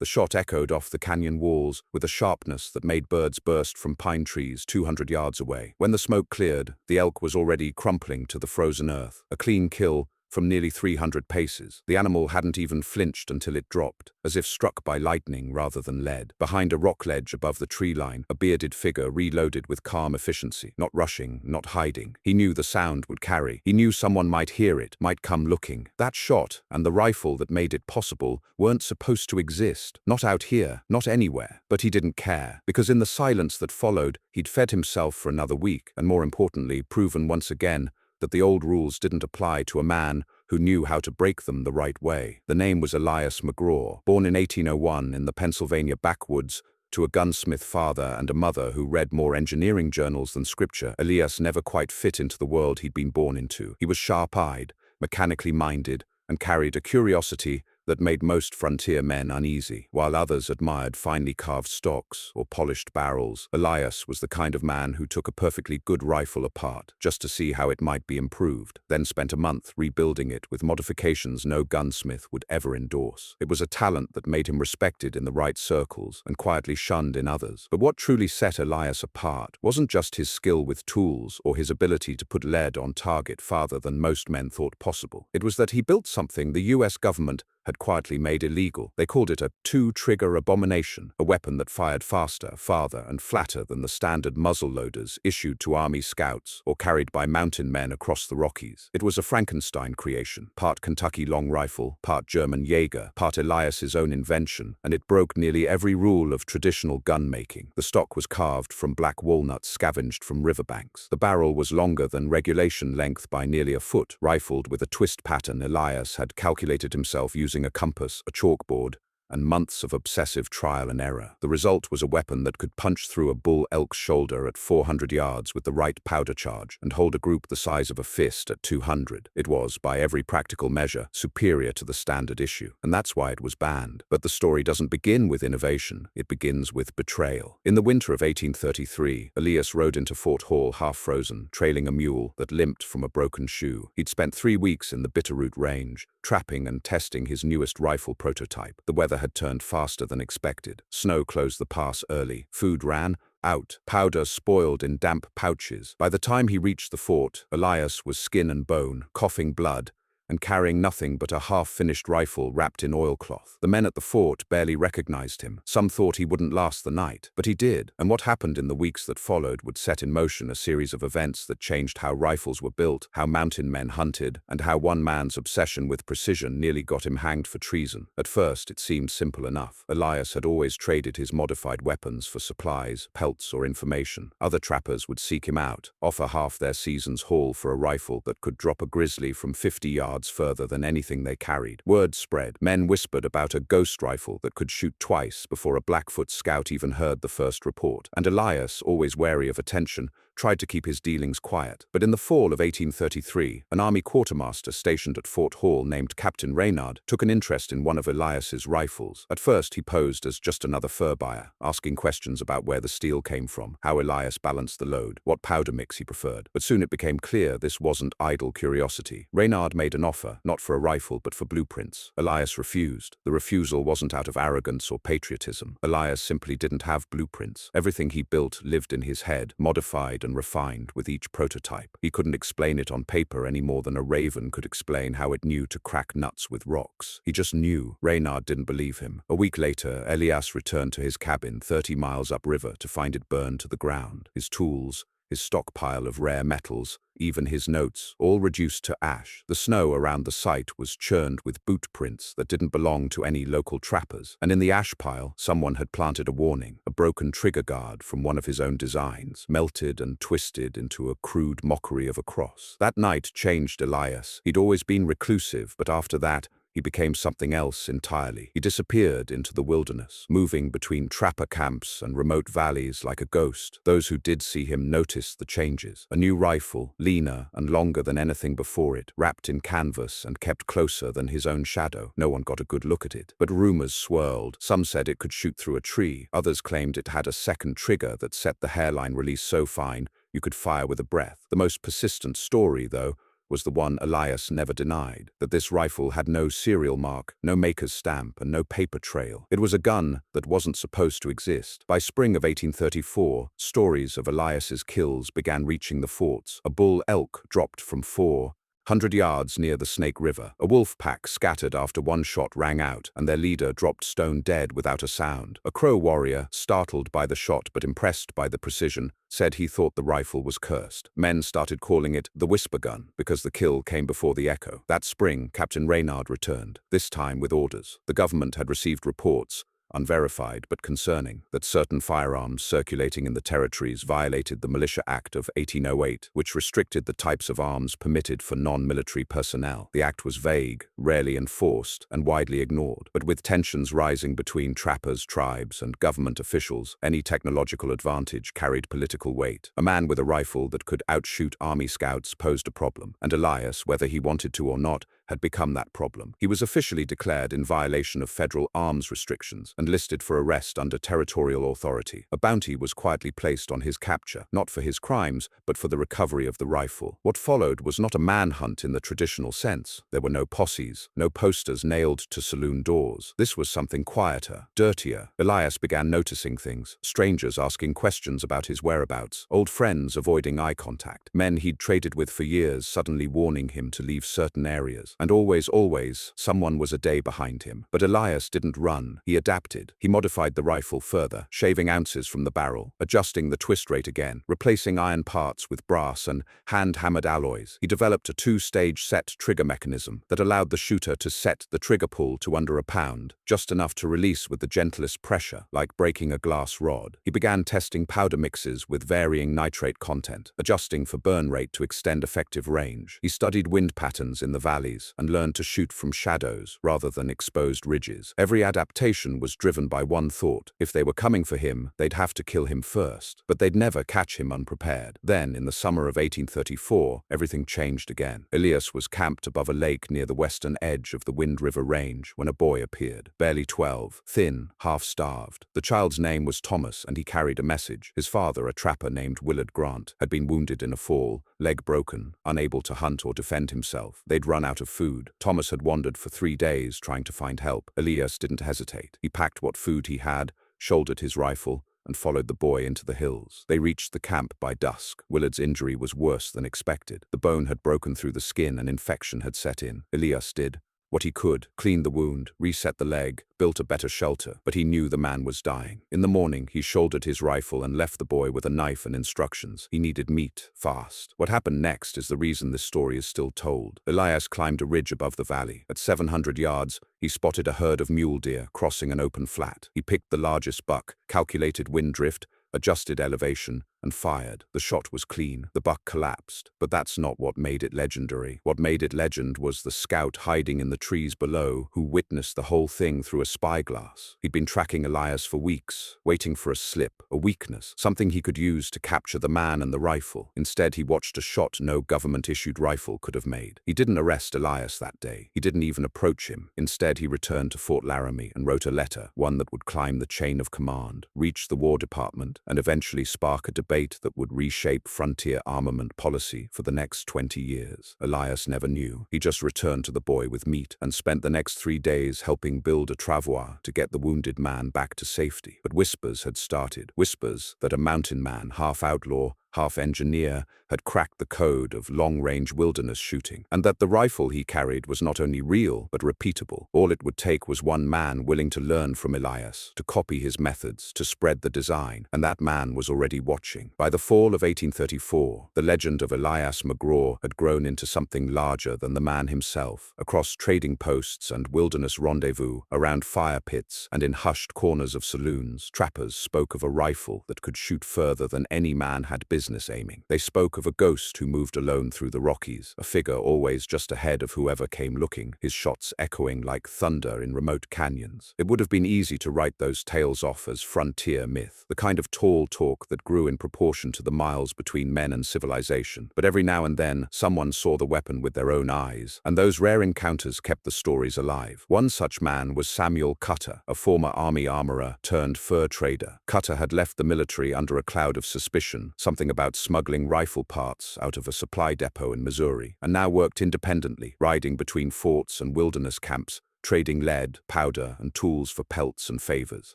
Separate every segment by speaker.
Speaker 1: The shot echoed off the canyon walls with a sharpness that made birds burst from pine trees 200 yards away. When the smoke cleared, the elk was already crumpling to the frozen earth. A clean kill from nearly 300 paces. The animal hadn't even flinched until it dropped, as if struck by lightning rather than lead. Behind a rock ledge above the tree line, a bearded figure reloaded with calm efficiency, not rushing, not hiding. He knew the sound would carry. He knew someone might hear it, might come looking. That shot, and the rifle that made it possible, weren't supposed to exist. Not out here, not anywhere. But he didn't care, because in the silence that followed, he'd fed himself for another week, and more importantly, proven once again that the old rules didn't apply to a man who knew how to break them the right way. The name was Elias McGraw, born in 1801 in the Pennsylvania backwoods to a gunsmith father and a mother who read more engineering journals than scripture. Elias never quite fit into the world he'd been born into. He was sharp-eyed, mechanically minded, and carried a curiosity that made most frontier men uneasy. While others admired finely carved stocks or polished barrels, Elias was the kind of man who took a perfectly good rifle apart just to see how it might be improved, then spent a month rebuilding it with modifications no gunsmith would ever endorse. It was a talent that made him respected in the right circles and quietly shunned in others. But what truly set Elias apart wasn't just his skill with tools or his ability to put lead on target farther than most men thought possible. It was that he built something the US government had quietly made illegal. They called it a two-trigger abomination, a weapon that fired faster, farther, and flatter than the standard muzzle-loaders issued to Army scouts or carried by mountain men across the Rockies. It was a Frankenstein creation, part Kentucky long rifle, part German Jaeger, part Elias's own invention, and it broke nearly every rule of traditional gun-making. The stock was carved from black walnuts scavenged from riverbanks. The barrel was longer than regulation length by nearly a foot, rifled with a twist pattern Elias had calculated himself using a compass, a chalkboard, and months of obsessive trial and error. The result was a weapon that could punch through a bull elk's shoulder at 400 yards with the right powder charge and hold a group the size of a fist at 200. It was, by every practical measure, superior to the standard issue, and that's why it was banned. But the story doesn't begin with innovation, it begins with betrayal. In the winter of 1833, Elias rode into Fort Hall half-frozen, trailing a mule that limped from a broken shoe. He'd spent 3 weeks in the Bitterroot Range, trapping and testing his newest rifle prototype. The weather had turned faster than expected. Snow closed the pass early. Food ran out. Powder spoiled in damp pouches. By the time he reached the fort, Elias was skin and bone, coughing blood, and carrying nothing but a half-finished rifle wrapped in oilcloth. The men at the fort barely recognized him. Some thought he wouldn't last the night, but he did. And what happened in the weeks that followed would set in motion a series of events that changed how rifles were built, how mountain men hunted, and how one man's obsession with precision nearly got him hanged for treason. At first, it seemed simple enough. Elias had always traded his modified weapons for supplies, pelts, or information. Other trappers would seek him out, offer half their season's haul for a rifle that could drop a grizzly from 50 yards further than anything they carried. Word spread. Men whispered about a ghost rifle that could shoot twice before a Blackfoot scout even heard the first report. And Elias, always wary of attention, tried to keep his dealings quiet. But in the fall of 1833, an army quartermaster stationed at Fort Hall named Captain Reynard took an interest in one of Elias's rifles. At first, he posed as just another fur buyer, asking questions about where the steel came from, how Elias balanced the load, what powder mix he preferred. But soon it became clear this wasn't idle curiosity. Reynard made an offer, not for a rifle but for blueprints. Elias refused. The refusal wasn't out of arrogance or patriotism. Elias simply didn't have blueprints. Everything he built lived in his head, modified and refined with each prototype. He couldn't explain it on paper any more than a raven could explain how it knew to crack nuts with rocks. He just knew. Reynard didn't believe him. A week later, Elias returned to his cabin 30 miles upriver to find it burned to the ground. His tools, his stockpile of rare metals, even his notes, all reduced to ash. The snow around the site was churned with boot prints that didn't belong to any local trappers, and in the ash pile, someone had planted a warning, a broken trigger guard from one of his own designs, melted and twisted into a crude mockery of a cross. That night changed Elias. He'd always been reclusive, but after that, he became something else entirely. He disappeared into the wilderness, moving between trapper camps and remote valleys like a ghost. Those who did see him noticed the changes. A new rifle, leaner and longer than anything before it, wrapped in canvas and kept closer than his own shadow. No one got a good look at it. But rumors swirled. Some said it could shoot through a tree. Others claimed it had a second trigger that set the hairline release so fine you could fire with a breath. The most persistent story, though, was the one Elias never denied, that this rifle had no serial mark, no maker's stamp, and no paper trail. It was a gun that wasn't supposed to exist. By spring of 1834, stories of Elias's kills began reaching the forts. A bull elk dropped from 400 yards near the Snake River. A wolf pack scattered after one shot rang out, and their leader dropped stone dead without a sound. A Crow warrior, startled by the shot but impressed by the precision, said he thought the rifle was cursed. Men started calling it the whisper gun because the kill came before the echo. That spring, Captain Reynard returned, this time with orders. The government had received reports, unverified but concerning, that certain firearms circulating in the territories violated the Militia Act of 1808, which restricted the types of arms permitted for non-military personnel. The act was vague, rarely enforced, and widely ignored. But with tensions rising between trappers, tribes, and government officials, any technological advantage carried political weight. A man with a rifle that could outshoot army scouts posed a problem, and Elias, whether he wanted to or not, had become that problem. He was officially declared in violation of federal arms restrictions and listed for arrest under territorial authority. A bounty was quietly placed on his capture, not for his crimes, but for the recovery of the rifle. What followed was not a manhunt in the traditional sense. There were no posses, no posters nailed to saloon doors. This was something quieter, dirtier. Elias began noticing things, strangers asking questions about his whereabouts, old friends avoiding eye contact, men he'd traded with for years suddenly warning him to leave certain areas. And always, someone was a day behind him. But Elias didn't run. He adapted. He modified the rifle further, shaving ounces from the barrel, adjusting the twist rate again, replacing iron parts with brass and hand-hammered alloys. He developed a two-stage set trigger mechanism that allowed the shooter to set the trigger pull to under a pound, just enough to release with the gentlest pressure, like breaking a glass rod. He began testing powder mixes with varying nitrate content, adjusting for burn rate to extend effective range. He studied wind patterns in the valleys and learned to shoot from shadows rather than exposed ridges. Every adaptation was driven by one thought. If they were coming for him, they'd have to kill him first, but they'd never catch him unprepared. Then, in the summer of 1834, everything changed again. Elias was camped above a lake near the western edge of the Wind River Range when a boy appeared, barely 12, thin, half-starved. The child's name was Thomas, and he carried a message. His father, a trapper named Willard Grant, had been wounded in a fall, leg broken, unable to hunt or defend himself. They'd run out of food. Thomas had wandered for 3 days trying to find help. Elias didn't hesitate. He packed what food he had, shouldered his rifle, and followed the boy into the hills. They reached the camp by dusk. Willard's injury was worse than expected. The bone had broken through the skin and infection had set in. Elias did what he could, cleaned the wound, reset the leg, built a better shelter, but he knew the man was dying. In the morning, he shouldered his rifle and left the boy with a knife and instructions. He needed meat, fast. What happened next is the reason this story is still told. Elias climbed a ridge above the valley. At 700 yards, he spotted a herd of mule deer crossing an open flat. He picked the largest buck, calculated wind drift, adjusted elevation, and fired. The shot was clean. The buck collapsed. But that's not what made it legendary. What made it legend was the scout hiding in the trees below, who witnessed the whole thing through a spyglass. He'd been tracking Elias for weeks, waiting for a slip, a weakness, something he could use to capture the man and the rifle. Instead, he watched a shot no government-issued rifle could have made. He didn't arrest Elias that day. He didn't even approach him. Instead, he returned to Fort Laramie and wrote a letter, one that would climb the chain of command, reach the War Department, and eventually spark a debate that would reshape frontier armament policy for the next 20 years. Elias never knew. He just returned to the boy with meat and spent the next 3 days helping build a travois to get the wounded man back to safety. But whispers had started. Whispers that a mountain man, half outlaw, half engineer, had cracked the code of long-range wilderness shooting, and that the rifle he carried was not only real, but repeatable. All it would take was one man willing to learn from Elias, to copy his methods, to spread the design, and that man was already watching. By the fall of 1834, the legend of Elias McGraw had grown into something larger than the man himself. Across trading posts and wilderness rendezvous, around fire pits, and in hushed corners of saloons, trappers spoke of a rifle that could shoot further than any man had business aiming. They spoke of a ghost who moved alone through the Rockies, a figure always just ahead of whoever came looking, his shots echoing like thunder in remote canyons. It would have been easy to write those tales off as frontier myth, the kind of tall talk that grew in proportion to the miles between men and civilization. But every now and then, someone saw the weapon with their own eyes, and those rare encounters kept the stories alive. One such man was Samuel Cutter, a former army armorer turned fur trader. Cutter had left the military under a cloud of suspicion, something about smuggling rifle parts out of a supply depot in Missouri, and now worked independently, riding between forts and wilderness camps, trading lead, powder, and tools for pelts and favors.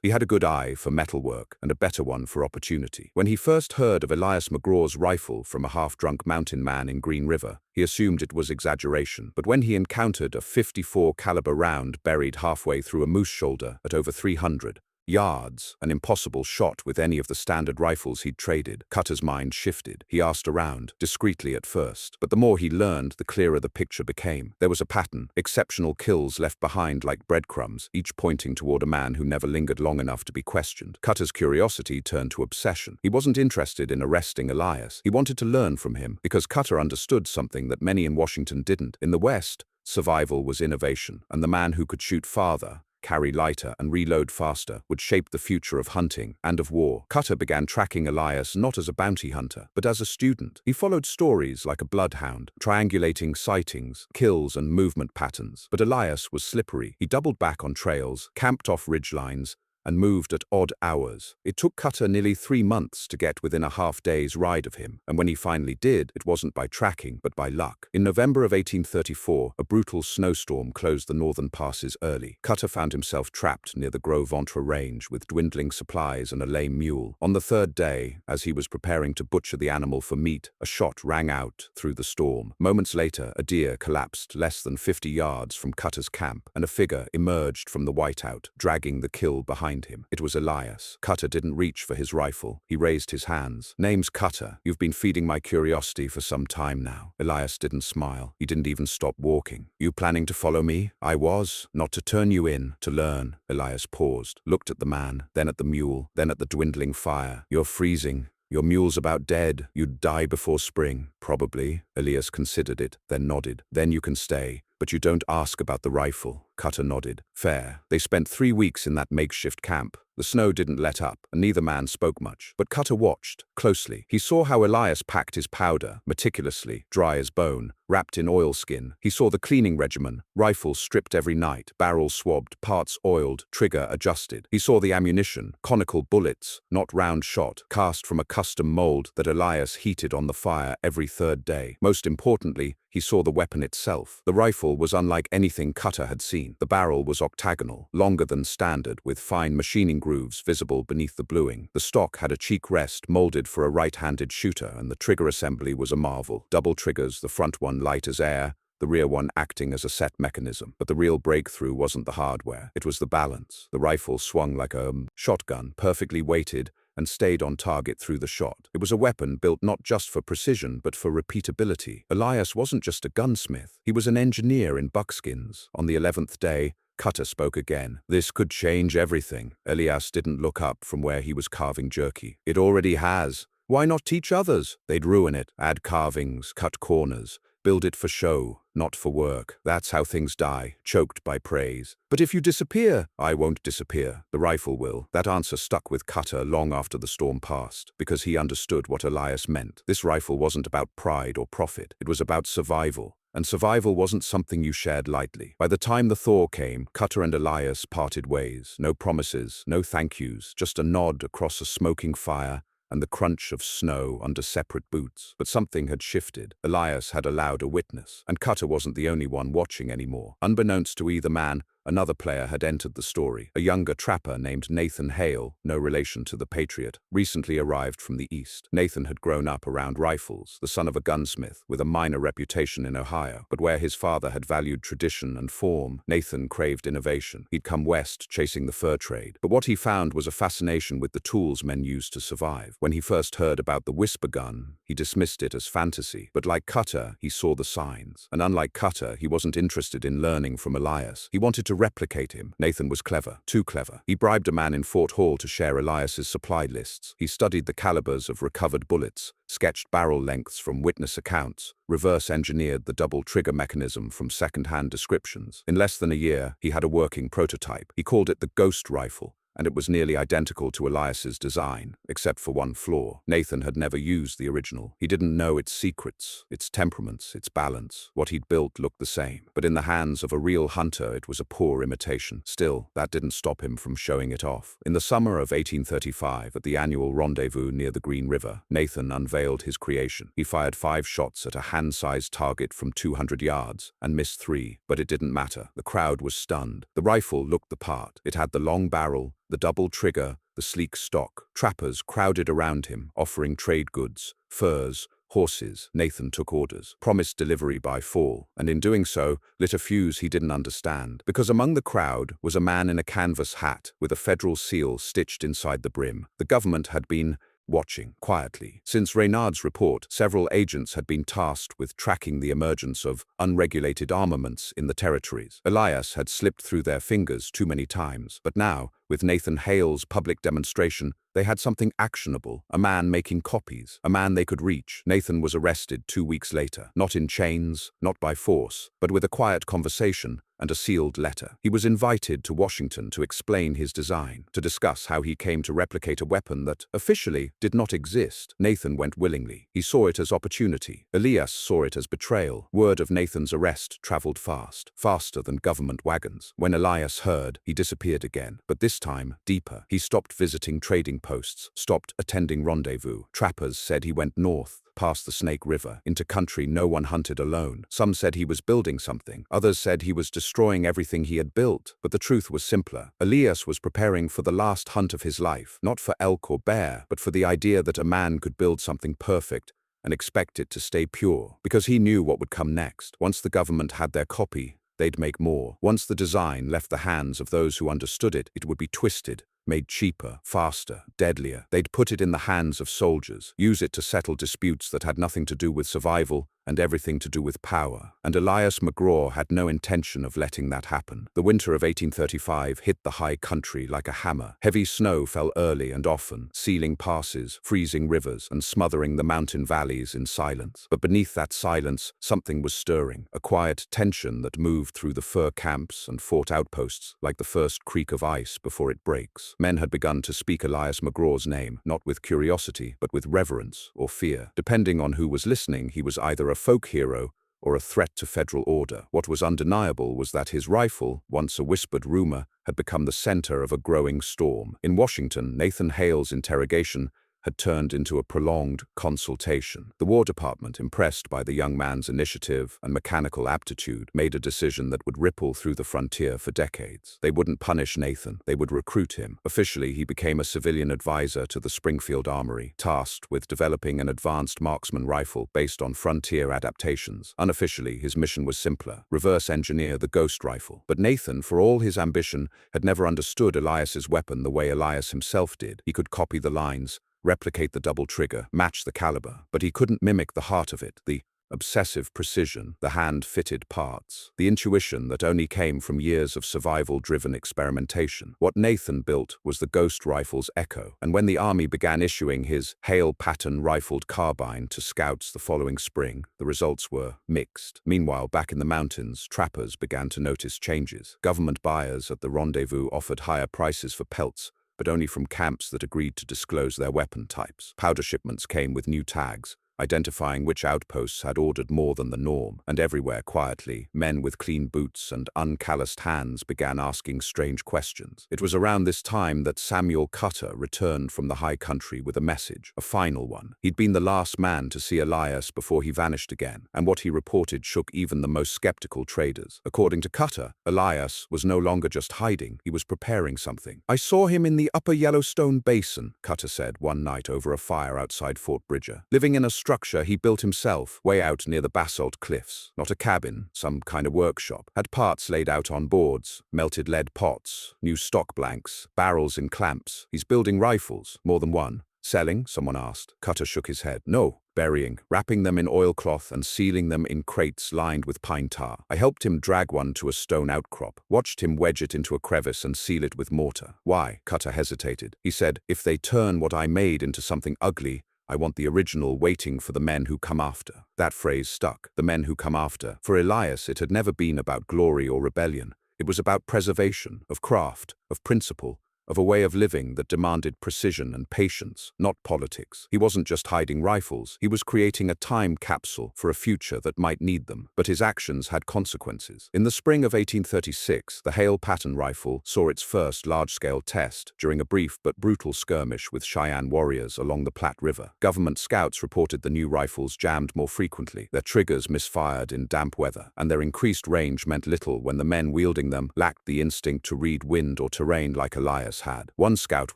Speaker 1: He had a good eye for metalwork and a better one for opportunity. When he first heard of Elias McGraw's rifle from a half-drunk mountain man in Green River, he assumed it was exaggeration. But when he encountered a .54 caliber round buried halfway through a moose shoulder at over 300 yards, an impossible shot with any of the standard rifles he'd traded, Cutter's mind shifted. He asked around, discreetly at first, but the more he learned, the clearer the picture became. There was a pattern, exceptional kills left behind like breadcrumbs, each pointing toward a man who never lingered long enough to be questioned. Cutter's curiosity turned to obsession. He wasn't interested in arresting Elias. He wanted to learn from him, because Cutter understood something that many in Washington didn't. In the West, survival was innovation, and the man who could shoot farther, carry lighter, and reload faster would shape the future of hunting and of war. Cutter began tracking Elias not as a bounty hunter, but as a student. He followed stories like a bloodhound, triangulating sightings, kills, and movement patterns. But Elias was slippery. He doubled back on trails, camped off ridgelines, and moved at odd hours. It took Cutter nearly 3 months to get within a half-day's ride of him, and when he finally did, it wasn't by tracking, but by luck. In November of 1834, a brutal snowstorm closed the northern passes early. Cutter found himself trapped near the Gros Ventre range with dwindling supplies and a lame mule. On the third day, as he was preparing to butcher the animal for meat, a shot rang out through the storm. Moments later, a deer collapsed less than 50 yards from Cutter's camp, and a figure emerged from the whiteout, dragging the kill behind him. It was Elias. Cutter didn't reach for his rifle. He raised his hands. "Name's Cutter. You've been feeding my curiosity for some time now." Elias didn't smile. He didn't even stop walking. "You planning to follow me?" "I was. Not to turn you in, to learn." Elias paused, looked at the man, then at the mule, then at the dwindling fire. "You're freezing. Your mule's about dead. You'd die before spring." "Probably." Elias considered it, then nodded. "Then you can stay. But you don't ask about the rifle." Cutter nodded. "Fair." They spent 3 weeks in that makeshift camp. The snow didn't let up, and neither man spoke much. But Cutter watched, closely. He saw how Elias packed his powder, meticulously, dry as bone, wrapped in oilskin. He saw the cleaning regimen, rifles stripped every night, barrels swabbed, parts oiled, trigger adjusted. He saw the ammunition, conical bullets, not round shot, cast from a custom mold that Elias heated on the fire every third day. Most importantly, he saw the weapon itself. The rifle was unlike anything Cutter had seen. The barrel was octagonal, longer than standard, with fine machining grooves visible beneath the bluing. The stock had a cheek rest molded for a right-handed shooter, and the trigger assembly was a marvel. Double triggers, the front one light as air, the rear one acting as a set mechanism. But the real breakthrough wasn't the hardware. It was the balance. The rifle swung like a shotgun, perfectly weighted, and stayed on target through the shot. It was a weapon built not just for precision, but for repeatability. Elias wasn't just a gunsmith. He was an engineer in buckskins. On the 11th day, Cutter spoke again. "This could change everything." Elias didn't look up from where he was carving jerky. "It already has. Why not teach others?" "They'd ruin it. Add carvings, cut corners. Build it for show, not for work. That's how things die, choked by praise." "But if you disappear?" "I won't disappear. The rifle will." That answer stuck with Cutter long after the storm passed, because he understood what Elias meant. This rifle wasn't about pride or profit. It was about survival. And survival wasn't something you shared lightly. By the time the thaw came, Cutter and Elias parted ways. No promises, no thank yous, just a nod across a smoking fire and the crunch of snow under separate boots. But something had shifted. Elias had allowed a witness, and Cutter wasn't the only one watching anymore. Unbeknownst to either man, another player had entered the story. A younger trapper named Nathan Hale, no relation to the Patriot, recently arrived from the East. Nathan had grown up around rifles, the son of a gunsmith, with a minor reputation in Ohio. But where his father had valued tradition and form, Nathan craved innovation. He'd come west chasing the fur trade. But what he found was a fascination with the tools men used to survive. When he first heard about the whisper gun, he dismissed it as fantasy. But like Cutter, he saw the signs. And unlike Cutter, he wasn't interested in learning from Elias. He wanted to replicate him. Nathan was clever, too clever. He bribed a man in Fort Hall to share Elias's supply lists. He studied the calibers of recovered bullets, sketched barrel lengths from witness accounts, reverse-engineered the double trigger mechanism from second-hand descriptions. In less than a year, he had a working prototype. He called it the Ghost Rifle, and it was nearly identical to Elias's design, except for one flaw. Nathan had never used the original. He didn't know its secrets, its temperaments, its balance. What he'd built looked the same, but in the hands of a real hunter it was a poor imitation. Still, that didn't stop him from showing it off. In the summer of 1835, at the annual rendezvous near the Green River, Nathan unveiled his creation. He fired 5 shots at a hand-sized target from 200 yards and missed 3, but it didn't matter. The crowd was stunned. The rifle looked the part. It had the long barrel, the double trigger, the sleek stock. Trappers crowded around him, offering trade goods, furs, horses. Nathan took orders, promised delivery by fall, and in doing so, lit a fuse he didn't understand. Because among the crowd was a man in a canvas hat with a federal seal stitched inside the brim. The government had been watching quietly. Since Reynard's report, several agents had been tasked with tracking the emergence of unregulated armaments in the territories. Elias had slipped through their fingers too many times, but now, with Nathan Hale's public demonstration, they had something actionable, a man making copies, a man they could reach. Nathan was arrested 2 weeks later, not in chains, not by force, but with a quiet conversation and a sealed letter. He was invited to Washington to explain his design, to discuss how he came to replicate a weapon that, officially, did not exist. Nathan went willingly. He saw it as opportunity. Elias saw it as betrayal. Word of Nathan's arrest traveled fast, faster than government wagons. When Elias heard, he disappeared again, but this time, deeper. He stopped visiting trading posts, stopped attending rendezvous. Trappers said he went north, past the Snake River, into country no one hunted alone. Some said he was building something. Others said he was destroying everything he had built. But the truth was simpler. Elias was preparing for the last hunt of his life, not for elk or bear, but for the idea that a man could build something perfect and expect it to stay pure. Because he knew what would come next. Once the government had their copy, they'd make more. Once the design left the hands of those who understood it, it would be twisted, made cheaper, faster, deadlier. They'd put it in the hands of soldiers, use it to settle disputes that had nothing to do with survival and everything to do with power. And Elias McGraw had no intention of letting that happen. The winter of 1835 hit the high country like a hammer. Heavy snow fell early and often, sealing passes, freezing rivers, and smothering the mountain valleys in silence. But beneath that silence, something was stirring, a quiet tension that moved through the fur camps and fort outposts like the first creak of ice before it breaks. Men had begun to speak Elias McGraw's name, not with curiosity, but with reverence or fear. Depending on who was listening, he was either a folk hero or a threat to federal order. What was undeniable was that his rifle, once a whispered rumor, had become the center of a growing storm. In Washington, Nathan Hale's interrogation had turned into a prolonged consultation. The War Department, impressed by the young man's initiative and mechanical aptitude, made a decision that would ripple through the frontier for decades. They wouldn't punish Nathan, they would recruit him. Officially, he became a civilian advisor to the Springfield Armory, tasked with developing an advanced marksman rifle based on frontier adaptations. Unofficially, his mission was simpler: reverse engineer the Ghost rifle. But Nathan, for all his ambition, had never understood Elias's weapon the way Elias himself did. He could copy the lines, replicate the double trigger, match the caliber, but he couldn't mimic the heart of it, the obsessive precision, the hand-fitted parts, the intuition that only came from years of survival-driven experimentation. What Nathan built was the Ghost rifle's echo, and when the Army began issuing his Hale-pattern rifled carbine to scouts the following spring, the results were mixed. Meanwhile, back in the mountains, trappers began to notice changes. Government buyers at the rendezvous offered higher prices for pelts, but only from camps that agreed to disclose their weapon types. Powder shipments came with new tags, identifying which outposts had ordered more than the norm, and everywhere quietly, men with clean boots and uncalloused hands began asking strange questions. It was around this time that Samuel Cutter returned from the high country with a message, a final one. He'd been the last man to see Elias before he vanished again, and what he reported shook even the most skeptical traders. According to Cutter, Elias was no longer just hiding, he was preparing something. "I saw him in the upper Yellowstone Basin," Cutter said one night over a fire outside Fort Bridger, living in a structure he built himself, way out near the basalt cliffs. Not a cabin, some kind of workshop. Had parts laid out on boards, melted lead pots, new stock blanks, barrels in clamps. "He's building rifles, more than one." "Selling?" someone asked. Cutter shook his head. "No, burying, wrapping them in oilcloth and sealing them in crates lined with pine tar. I helped him drag one to a stone outcrop, watched him wedge it into a crevice and seal it with mortar." "Why?" Cutter hesitated. He said, "If they turn what I made into something ugly, I want the original waiting for the men who come after." That phrase stuck, the men who come after. For Elias, it had never been about glory or rebellion. It was about preservation, of craft, of principle, of a way of living that demanded precision and patience, not politics. He wasn't just hiding rifles, he was creating a time capsule for a future that might need them. But his actions had consequences. In the spring of 1836, the Hale pattern rifle saw its first large-scale test during a brief but brutal skirmish with Cheyenne warriors along the Platte River. Government scouts reported the new rifles jammed more frequently, their triggers misfired in damp weather, and their increased range meant little when the men wielding them lacked the instinct to read wind or terrain like Elias had. One scout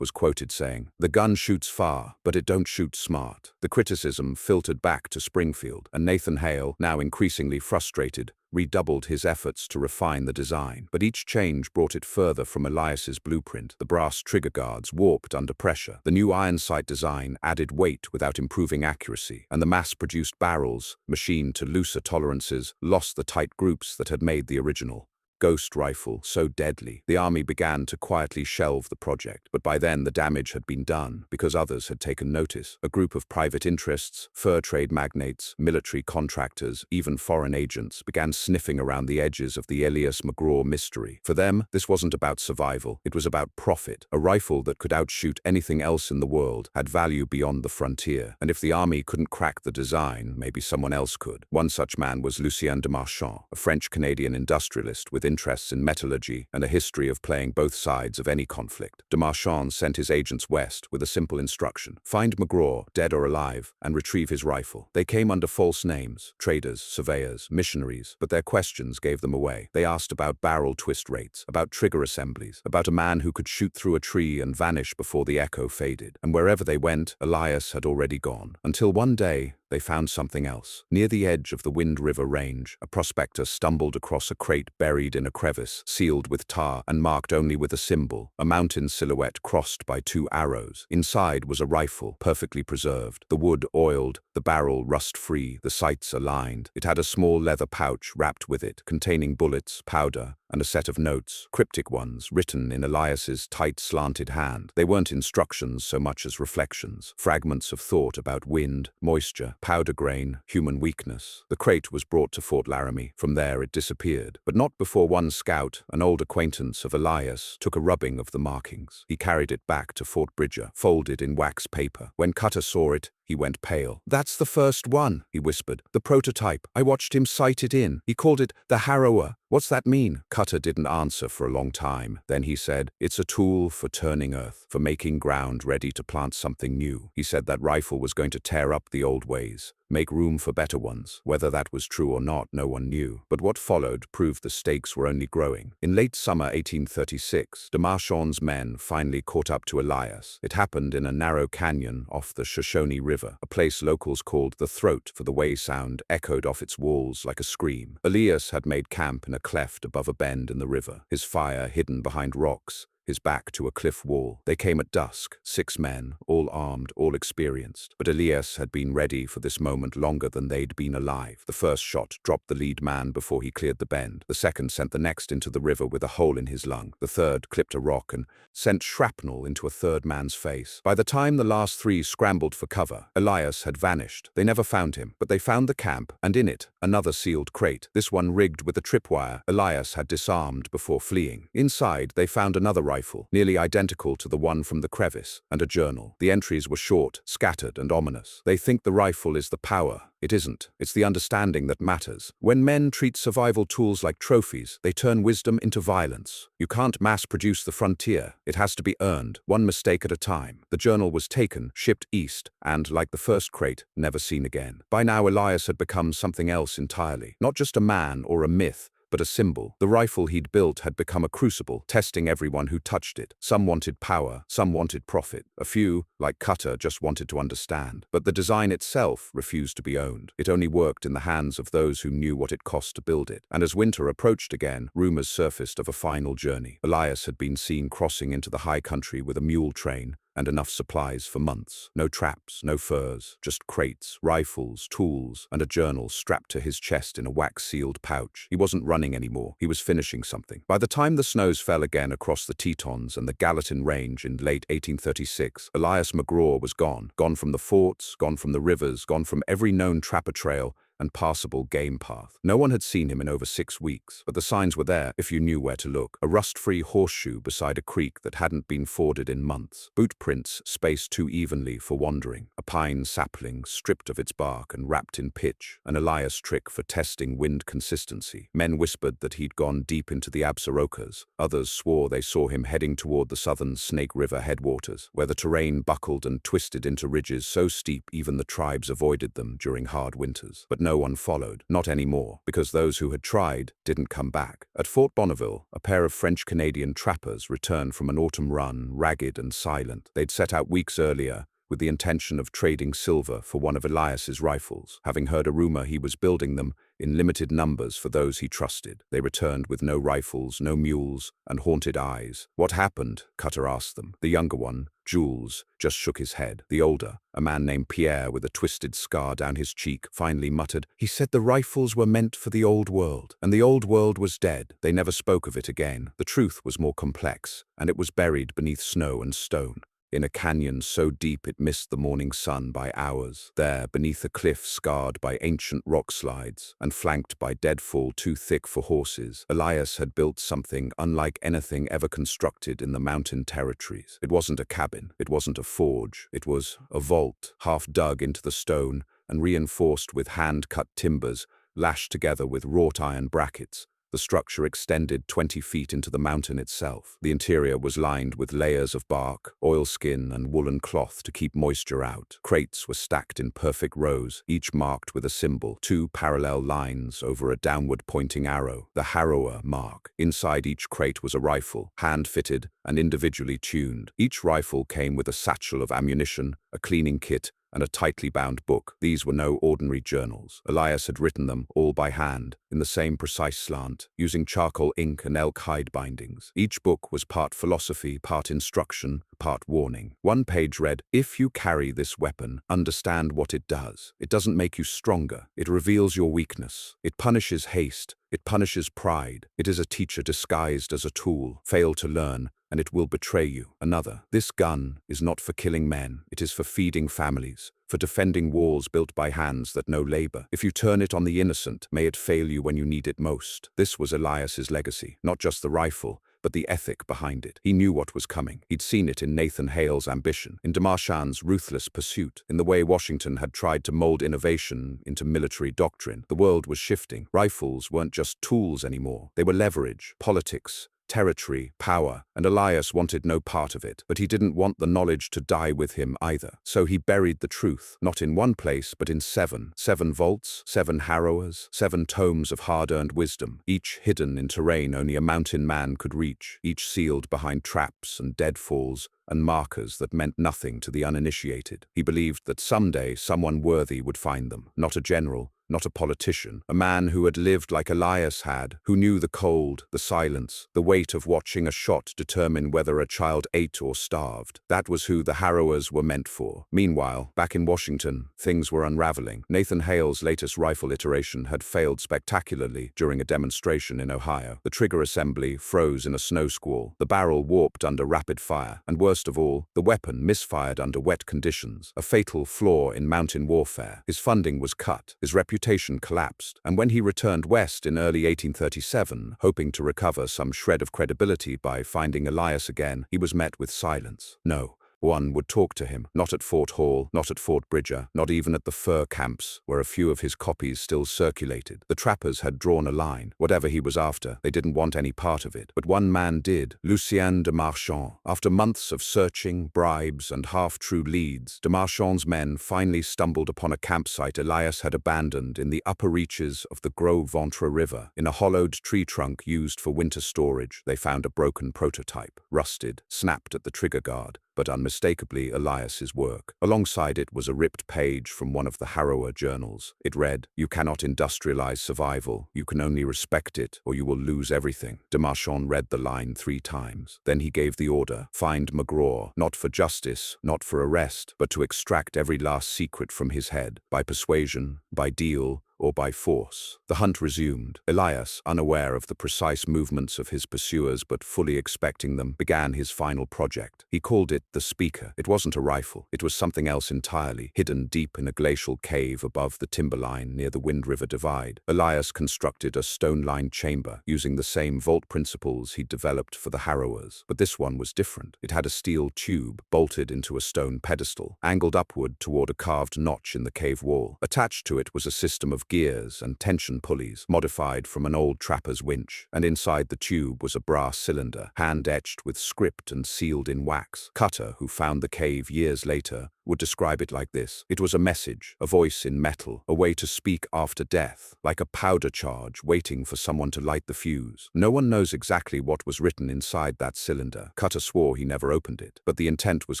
Speaker 1: was quoted saying, "The gun shoots far, but it don't shoot smart." The criticism filtered back to Springfield, and Nathan Hale, now increasingly frustrated, redoubled his efforts to refine the design. But each change brought it further from Elias's blueprint. The brass trigger guards warped under pressure. The new iron sight design added weight without improving accuracy, and the mass-produced barrels, machined to looser tolerances, lost the tight groups that had made the original Ghost rifle so deadly. The army began to quietly shelve the project, but by then the damage had been done because others had taken notice. A group of private interests, fur trade magnates, military contractors, even foreign agents began sniffing around the edges of the Elias McGraw mystery. For them, this wasn't about survival, it was about profit. A rifle that could outshoot anything else in the world had value beyond the frontier, and if the army couldn't crack the design, maybe someone else could. One such man was Lucien de Marchand, a French-Canadian industrialist with interests in metallurgy and a history of playing both sides of any conflict. De Marchand sent his agents west with a simple instruction: find McGraw, dead or alive, and retrieve his rifle. They came under false names: traders, surveyors, missionaries, but their questions gave them away. They asked about barrel twist rates, about trigger assemblies, about a man who could shoot through a tree and vanish before the echo faded. And wherever they went, Elias had already gone. Until one day, they found something else. Near the edge of the Wind River Range, a prospector stumbled across a crate buried in a crevice, sealed with tar and marked only with a symbol, a mountain silhouette crossed by two arrows. Inside was a rifle, perfectly preserved, the wood oiled, the barrel rust-free, the sights aligned. It had a small leather pouch wrapped with it, containing bullets, powder, and a set of notes, cryptic ones, written in Elias's tight, slanted hand. They weren't instructions so much as reflections, fragments of thought about wind, moisture, powder grain, human weakness. The crate was brought to Fort Laramie. From there it disappeared, but not before one scout, an old acquaintance of Elias, took a rubbing of the markings. He carried it back to Fort Bridger, folded in wax paper. When Cutter saw it, he went pale. "That's the first one," he whispered. "The prototype. I watched him sight it in. He called it the Harrower. What's that mean?" Cutter didn't answer for a long time. Then he said, "It's a tool for turning earth, for making ground ready to plant something new." He said that rifle was going to tear up the old ways, make room for better ones. Whether that was true or not, no one knew. But what followed proved the stakes were only growing. In late summer 1836, de Marchand's men finally caught up to Elias. It happened in a narrow canyon off the Shoshone River, a place locals called the Throat, for the way sound echoed off its walls like a scream. Elias had made camp in a cleft above a bend in the river, his fire hidden behind rocks, his back to a cliff wall. They came at dusk, 6 men, all armed, all experienced. But Elias had been ready for this moment longer than they'd been alive. The first shot dropped the lead man before he cleared the bend. The second sent the next into the river with a hole in his lung. The third clipped a rock and sent shrapnel into a third man's face. By the time the last 3 scrambled for cover, Elias had vanished. They never found him, but they found the camp, and in it, another sealed crate, this one rigged with a tripwire Elias had disarmed before fleeing. Inside, they found another rifle, nearly identical to the one from the crevice, and a journal. The entries were short, scattered, and ominous. "They think the rifle is the power. It isn't. It's the understanding that matters. When men treat survival tools like trophies, they turn wisdom into violence. You can't mass-produce the frontier. It has to be earned, one mistake at a time." The journal was taken, shipped east, and, like the first crate, never seen again. By now, Elias had become something else entirely. Not just a man or a myth, but a symbol. The rifle he'd built had become a crucible, testing everyone who touched it. Some wanted power, some wanted profit. A few, like Cutter, just wanted to understand. But the design itself refused to be owned. It only worked in the hands of those who knew what it cost to build it. And as winter approached again, rumors surfaced of a final journey. Elias had been seen crossing into the high country with a mule train and enough supplies for months. No traps, no furs, just crates, rifles, tools, and a journal strapped to his chest in a wax-sealed pouch. He wasn't running anymore. He was finishing something. By the time the snows fell again across the Tetons and the Gallatin Range in late 1836, Elias McGraw was gone. Gone from the forts, gone from the rivers, gone from every known trapper trail, and passable game path. No one had seen him in over 6 weeks, but the signs were there if you knew where to look. A rust-free horseshoe beside a creek that hadn't been forded in months. Boot prints spaced too evenly for wandering. A pine sapling stripped of its bark and wrapped in pitch. An Elias trick for testing wind consistency. Men whispered that he'd gone deep into the Absarokas. Others swore they saw him heading toward the southern Snake River headwaters, where the terrain buckled and twisted into ridges so steep even the tribes avoided them during hard winters. But no one followed, not anymore, because those who had tried didn't come back. At Fort Bonneville, a pair of French-Canadian trappers returned from an autumn run, ragged and silent. They'd set out weeks earlier, with the intention of trading silver for one of Elias's rifles, having heard a rumor he was building them in limited numbers for those he trusted. They returned with no rifles, no mules, and haunted eyes. What happened? Cutter asked them. The younger one, Jules, just shook his head. The older, a man named Pierre with a twisted scar down his cheek, finally muttered, "He said the rifles were meant for the old world, and the old world was dead." They never spoke of it again. The truth was more complex, and it was buried beneath snow and stone. In a canyon so deep it missed the morning sun by hours. There, beneath a cliff scarred by ancient rock slides and flanked by deadfall too thick for horses, Elias had built something unlike anything ever constructed in the mountain territories. It wasn't a cabin, it wasn't a forge, it was a vault, half dug into the stone and reinforced with hand-cut timbers, lashed together with wrought iron brackets. The structure extended 20 feet into the mountain itself. The interior was lined with layers of bark, oilskin, and woolen cloth to keep moisture out. Crates were stacked in perfect rows, each marked with a symbol, 2 parallel lines over a downward-pointing arrow, the harrower mark. Inside each crate was a rifle, hand-fitted and individually tuned. Each rifle came with a satchel of ammunition, a cleaning kit, and a tightly bound book. These were no ordinary journals. Elias had written them, all by hand, in the same precise slant, using charcoal ink and elk hide bindings. Each book was part philosophy, part instruction, part warning. One page read, "If you carry this weapon, understand what it does. It doesn't make you stronger. It reveals your weakness. It punishes haste. It punishes pride. It is a teacher disguised as a tool. Fail to learn, and it will betray you." Another, "This gun is not for killing men. It is for feeding families, for defending walls built by hands that know labor. If you turn it on the innocent, may it fail you when you need it most." This was Elias's legacy, not just the rifle, but the ethic behind it. He knew what was coming. He'd seen it in Nathan Hale's ambition, in DeMarchand's ruthless pursuit, in the way Washington had tried to mold innovation into military doctrine. The world was shifting. Rifles weren't just tools anymore. They were leverage, politics, territory, power, and Elias wanted no part of it. But he didn't want the knowledge to die with him either. So he buried the truth, not in one place, but in 7. 7 vaults, 7 harrowers, 7 tomes of hard-earned wisdom, each hidden in terrain only a mountain man could reach, each sealed behind traps and deadfalls and markers that meant nothing to the uninitiated. He believed that someday someone worthy would find them, not a general, not a politician, a man who had lived like Elias had, who knew the cold, the silence, the weight of watching a shot determine whether a child ate or starved. That was who the harrowers were meant for. Meanwhile, back in Washington, things were unraveling. Nathan Hale's latest rifle iteration had failed spectacularly during a demonstration in Ohio. The trigger assembly froze in a snow squall, the barrel warped under rapid fire, and worst of all, the weapon misfired under wet conditions, a fatal flaw in mountain warfare. His funding was cut, his reputation collapsed, and when he returned west in early 1837, hoping to recover some shred of credibility by finding Elias again, he was met with silence. No one would talk to him, not at Fort Hall, not at Fort Bridger, not even at the fur camps, where a few of his copies still circulated. The trappers had drawn a line. Whatever he was after, they didn't want any part of it. But one man did, Lucien de Marchand. After months of searching, bribes, and half-true leads, de Marchand's men finally stumbled upon a campsite Elias had abandoned in the upper reaches of the Gros Ventre River. In a hollowed tree trunk used for winter storage, they found a broken prototype, rusted, snapped at the trigger guard, but unmistakably Elias's work. Alongside it was a ripped page from one of the Harrower journals. It read, "You cannot industrialize survival. You can only respect it, or you will lose everything." De Marchand read the line 3 times. Then he gave the order, "Find McGraw, not for justice, not for arrest, but to extract every last secret from his head, by persuasion, by deal, or by force. The hunt resumed. Elias, unaware of the precise movements of his pursuers but fully expecting them, began his final project. He called it the Speaker. It wasn't a rifle. It was something else entirely, hidden deep in a glacial cave above the timberline near the Wind River Divide. Elias constructed a stone-lined chamber using the same vault principles he'd developed for the harrowers. But this one was different. It had a steel tube bolted into a stone pedestal, angled upward toward a carved notch in the cave wall. Attached to it was a system of gears and tension pulleys, modified from an old trapper's winch, and inside the tube was a brass cylinder, hand-etched with script and sealed in wax. Cutter, who found the cave years later, would describe it like this. It was a message, a voice in metal, a way to speak after death, like a powder charge waiting for someone to light the fuse. No one knows exactly what was written inside that cylinder. Cutter swore he never opened it, but the intent was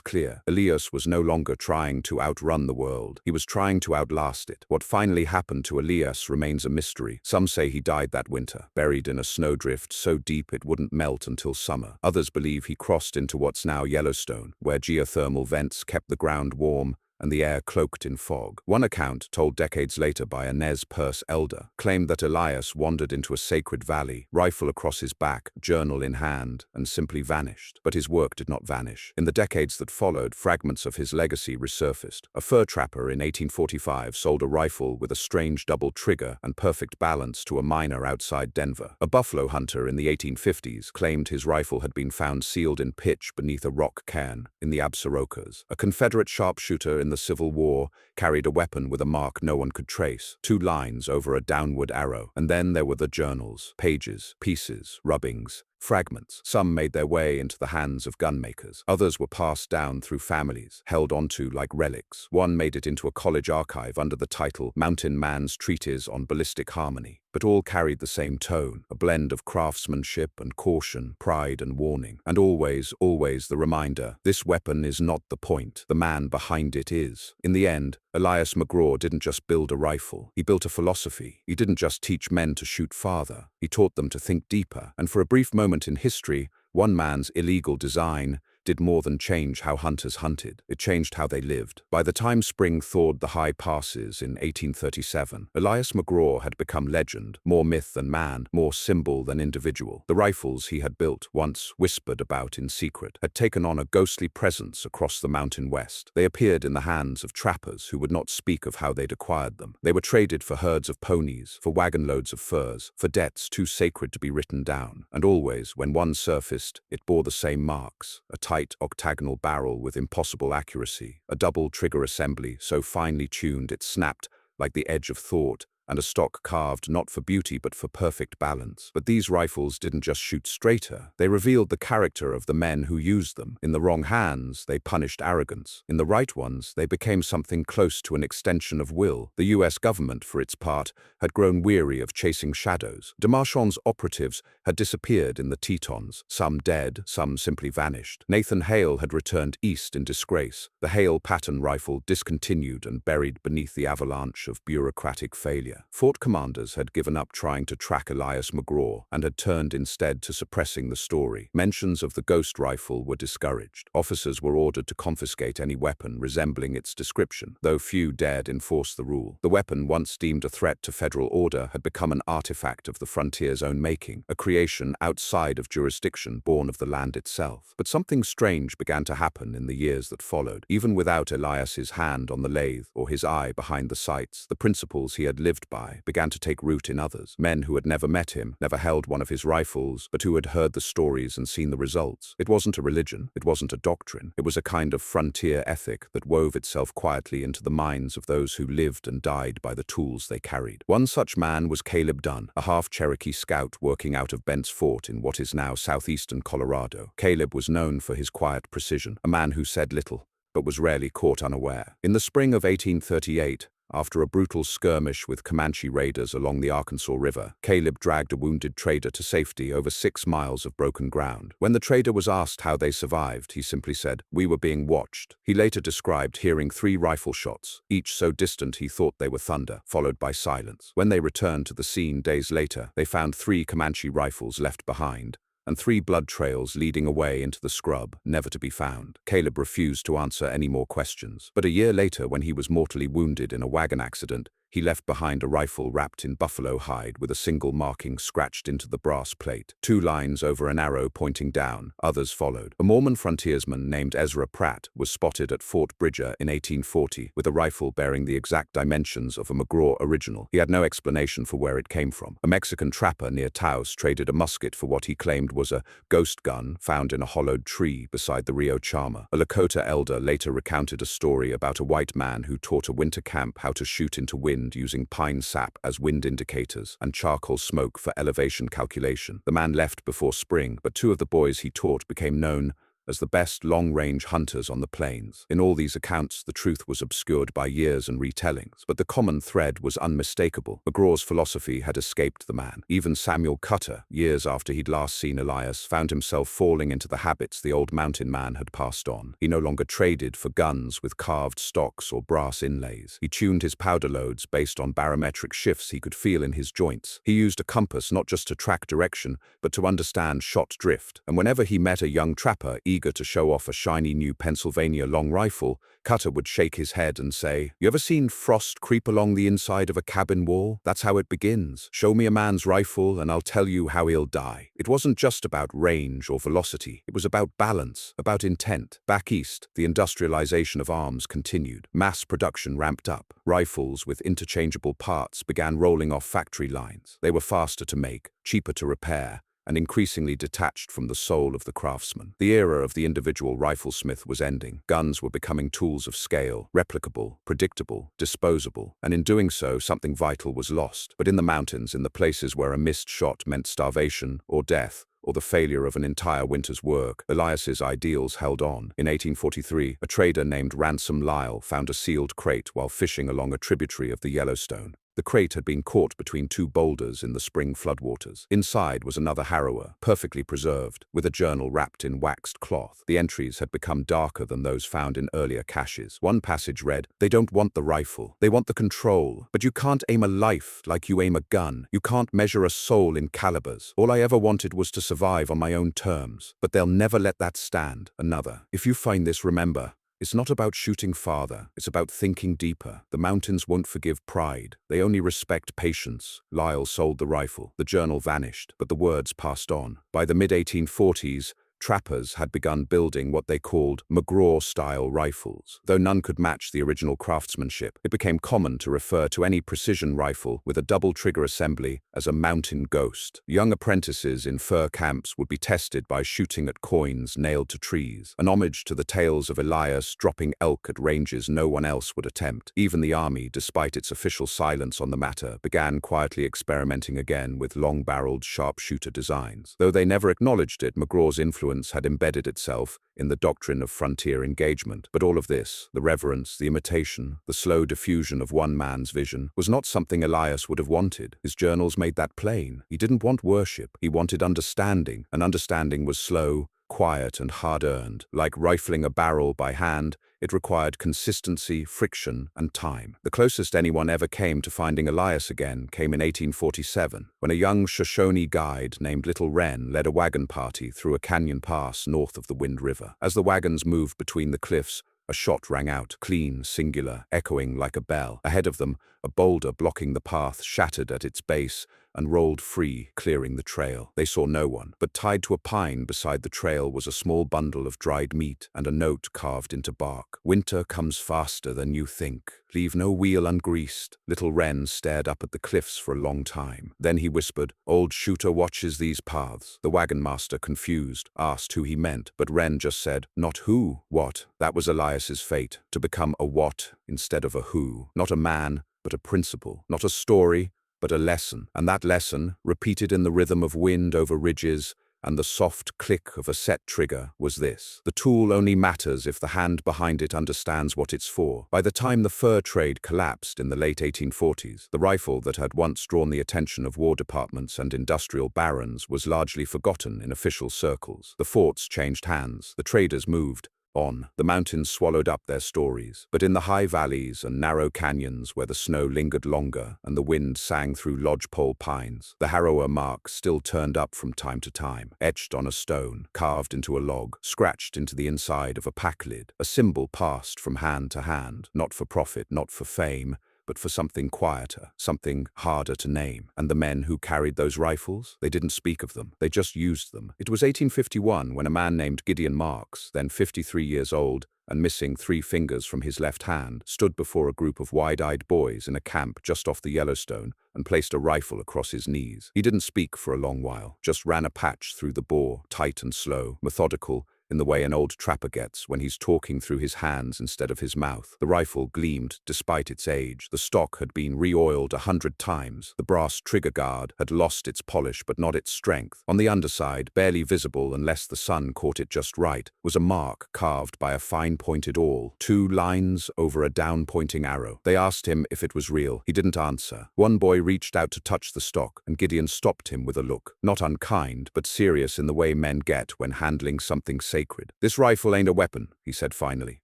Speaker 1: clear. Elias was no longer trying to outrun the world. He was trying to outlast it. What finally happened to Elias remains a mystery. Some say he died that winter, buried in a snowdrift so deep it wouldn't melt until summer. Others believe he crossed into what's now Yellowstone, where geothermal vents kept the ground warm and the air cloaked in fog. One account, told decades later by a Nez Perce elder, claimed that Elias wandered into a sacred valley, rifle across his back, journal in hand, and simply vanished. But his work did not vanish. In the decades that followed, fragments of his legacy resurfaced. A fur trapper in 1845 sold a rifle with a strange double trigger and perfect balance to a miner outside Denver. A buffalo hunter in the 1850s claimed his rifle had been found sealed in pitch beneath a rock cairn in the Absarokas. A Confederate sharpshooter in the Civil War carried a weapon with a mark no one could trace, 2 lines over a downward arrow. And then there were the journals, pages, pieces, rubbings, fragments. Some made their way into the hands of gunmakers. Others were passed down through families, held onto like relics. One made it into a college archive under the title Mountain Man's Treatise on Ballistic Harmony. But all carried the same tone, a blend of craftsmanship and caution, pride and warning. And always, always the reminder, this weapon is not the point, the man behind it is. In the end, Elias McGraw didn't just build a rifle, he built a philosophy. He didn't just teach men to shoot farther, he taught them to think deeper. And for a brief moment in history, one man's illegal design did more than change how hunters hunted. It changed how they lived. By the time spring thawed the high passes in 1837, Elias McGraw had become legend, more myth than man, more symbol than individual. The rifles he had built, once whispered about in secret, had taken on a ghostly presence across the mountain west. They appeared in the hands of trappers who would not speak of how they'd acquired them. They were traded for herds of ponies, for wagon loads of furs, for debts too sacred to be written down. And always, when one surfaced, it bore the same marks, a tight octagonal barrel with impossible accuracy, a double trigger assembly so finely tuned it snapped like the edge of thought, and a stock carved not for beauty but for perfect balance. But these rifles didn't just shoot straighter, they revealed the character of the men who used them. In the wrong hands, they punished arrogance. In the right ones, they became something close to an extension of will. The US government, for its part, had grown weary of chasing shadows. De Marchand's operatives had disappeared in the Tetons, some dead, some simply vanished. Nathan Hale had returned east in disgrace, the Hale pattern rifle discontinued and buried beneath the avalanche of bureaucratic failure. Fort commanders had given up trying to track Elias McGraw and had turned instead to suppressing the story. Mentions of the ghost rifle were discouraged. Officers were ordered to confiscate any weapon resembling its description, though few dared enforce the rule. The weapon, once deemed a threat to federal order, had become an artifact of the frontier's own making, a creation outside of jurisdiction born of the land itself. But something strange began to happen in the years that followed. Even without Elias's hand on the lathe or his eye behind the sights, the principles he had lived by began to take root in others. Men who had never met him, never held one of his rifles, but who had heard the stories and seen the results. It wasn't a religion, it wasn't a doctrine, it was a kind of frontier ethic that wove itself quietly into the minds of those who lived and died by the tools they carried. One such man was Caleb Dunn, a half-Cherokee scout working out of Bent's Fort in what is now southeastern Colorado. Caleb was known for his quiet precision, a man who said little, but was rarely caught unaware. In the spring of 1838, after a brutal skirmish with Comanche raiders along the Arkansas River, Caleb dragged a wounded trader to safety over 6 miles of broken ground. When the trader was asked how they survived, he simply said, "We were being watched." He later described hearing 3 rifle shots, each so distant he thought they were thunder, followed by silence. When they returned to the scene days later, they found 3 Comanche rifles left behind, and 3 blood trails leading away into the scrub, never to be found. Caleb refused to answer any more questions. But a year later, when he was mortally wounded in a wagon accident, He left behind a rifle wrapped in buffalo hide with a single marking scratched into the brass plate, 2 lines over an arrow pointing down. Others followed. A Mormon frontiersman named Ezra Pratt was spotted at Fort Bridger in 1840 with a rifle bearing the exact dimensions of a McGraw original. He had no explanation for where it came from. A Mexican trapper near Taos traded a musket for what he claimed was a ghost gun found in a hollowed tree beside the Rio Chama. A Lakota elder later recounted a story about a white man who taught a winter camp how to shoot into wind using pine sap as wind indicators and charcoal smoke for elevation calculation. The man left before spring, but 2 of the boys he taught became known as the best long-range hunters on the plains. In all these accounts, the truth was obscured by years and retellings, but the common thread was unmistakable. McGraw's philosophy had escaped the man. Even Samuel Cutter, years after he'd last seen Elias, found himself falling into the habits the old mountain man had passed on. He no longer traded for guns with carved stocks or brass inlays. He tuned his powder loads based on barometric shifts he could feel in his joints. He used a compass not just to track direction, but to understand shot drift. And whenever he met a young trapper eager to show off a shiny new Pennsylvania long rifle, Cutter would shake his head and say, "You ever seen frost creep along the inside of a cabin wall? That's how it begins. Show me a man's rifle and I'll tell you how he'll die." It wasn't just about range or velocity. It was about balance, about intent. Back east, the industrialization of arms continued. Mass production ramped up. Rifles with interchangeable parts began rolling off factory lines. They were faster to make, cheaper to repair, and increasingly detached from the soul of the craftsman. The era of the individual riflesmith was ending. Guns were becoming tools of scale, replicable, predictable, disposable, and in doing so, something vital was lost. But in the mountains, in the places where a missed shot meant starvation or death, or the failure of an entire winter's work, Elias's ideals held on. In 1843, a trader named Ransom Lyle found a sealed crate while fishing along a tributary of the Yellowstone. The crate had been caught between 2 boulders in the spring floodwaters. Inside was another harrower, perfectly preserved, with a journal wrapped in waxed cloth. The entries had become darker than those found in earlier caches. One passage read, "They don't want the rifle. They want the control. But you can't aim a life like you aim a gun. You can't measure a soul in calibers. All I ever wanted was to survive on my own terms. But they'll never let that stand." Another, "If you find this, remember, it's not about shooting farther, it's about thinking deeper. The mountains won't forgive pride. They only respect patience." Lyle sold the rifle. The journal vanished, but the words passed on. By the mid-1840s, trappers had begun building what they called McGraw-style rifles. Though none could match the original craftsmanship, it became common to refer to any precision rifle with a double-trigger assembly as a mountain ghost. Young apprentices in fur camps would be tested by shooting at coins nailed to trees, an homage to the tales of Elias dropping elk at ranges no one else would attempt. Even the army, despite its official silence on the matter, began quietly experimenting again with long-barreled sharpshooter designs. Though they never acknowledged it, McGraw's influence had embedded itself in the doctrine of frontier engagement. But all of this, the reverence, the imitation, the slow diffusion of one man's vision, was not something Elias would have wanted. His journals made that plain. He didn't want worship. He wanted understanding, and understanding was slow, quiet, and hard-earned. Like rifling a barrel by hand, it required consistency, friction, and time. The closest anyone ever came to finding Elias again came in 1847, when a young Shoshone guide named Little Wren led a wagon party through a canyon pass north of the Wind River. As the wagons moved between the cliffs, a shot rang out, clean, singular, echoing like a bell. Ahead of them, a boulder blocking the path shattered at its base and rolled free, clearing the trail. They saw no one, but tied to a pine beside the trail was a small bundle of dried meat and a note carved into bark. "Winter comes faster than you think. Leave no wheel ungreased." Little Wren stared up at the cliffs for a long time. Then he whispered, "Old Shooter watches these paths." The wagon master, confused, asked who he meant, but Wren just said, "Not who, what." That was Elias's fate, to become a what instead of a who. Not a man, but a principle. Not a story, but a lesson. And that lesson, repeated in the rhythm of wind over ridges and the soft click of a set trigger, was this: the tool only matters if the hand behind it understands what it's for. By the time the fur trade collapsed in the late 1840s, the rifle that had once drawn the attention of war departments and industrial barons was largely forgotten in official circles. The forts changed hands, the traders moved on. The mountains swallowed up their stories. But in the high valleys and narrow canyons where the snow lingered longer and the wind sang through lodgepole pines, the harrower mark still turned up from time to time, etched on a stone, carved into a log, scratched into the inside of a pack lid, a symbol passed from hand to hand, not for profit, not for fame, but for something quieter, something harder to name. And the men who carried those rifles? They didn't speak of them. They just used them. It was 1851 when a man named Gideon Marks, then 53 years old, and missing 3 fingers from his left hand, stood before a group of wide-eyed boys in a camp just off the Yellowstone and placed a rifle across his knees. He didn't speak for a long while, just ran a patch through the bore, tight and slow, methodical, in the way an old trapper gets when he's talking through his hands instead of his mouth. The rifle gleamed despite its age. The stock had been re-oiled 100 times. The brass trigger guard had lost its polish but not its strength. On the underside, barely visible unless the sun caught it just right, was a mark carved by a fine-pointed awl, 2 lines over a down-pointing arrow. They asked him if it was real. He didn't answer. One boy reached out to touch the stock, and Gideon stopped him with a look. Not unkind, but serious in the way men get when handling something sacred. "This rifle ain't a weapon," he said finally.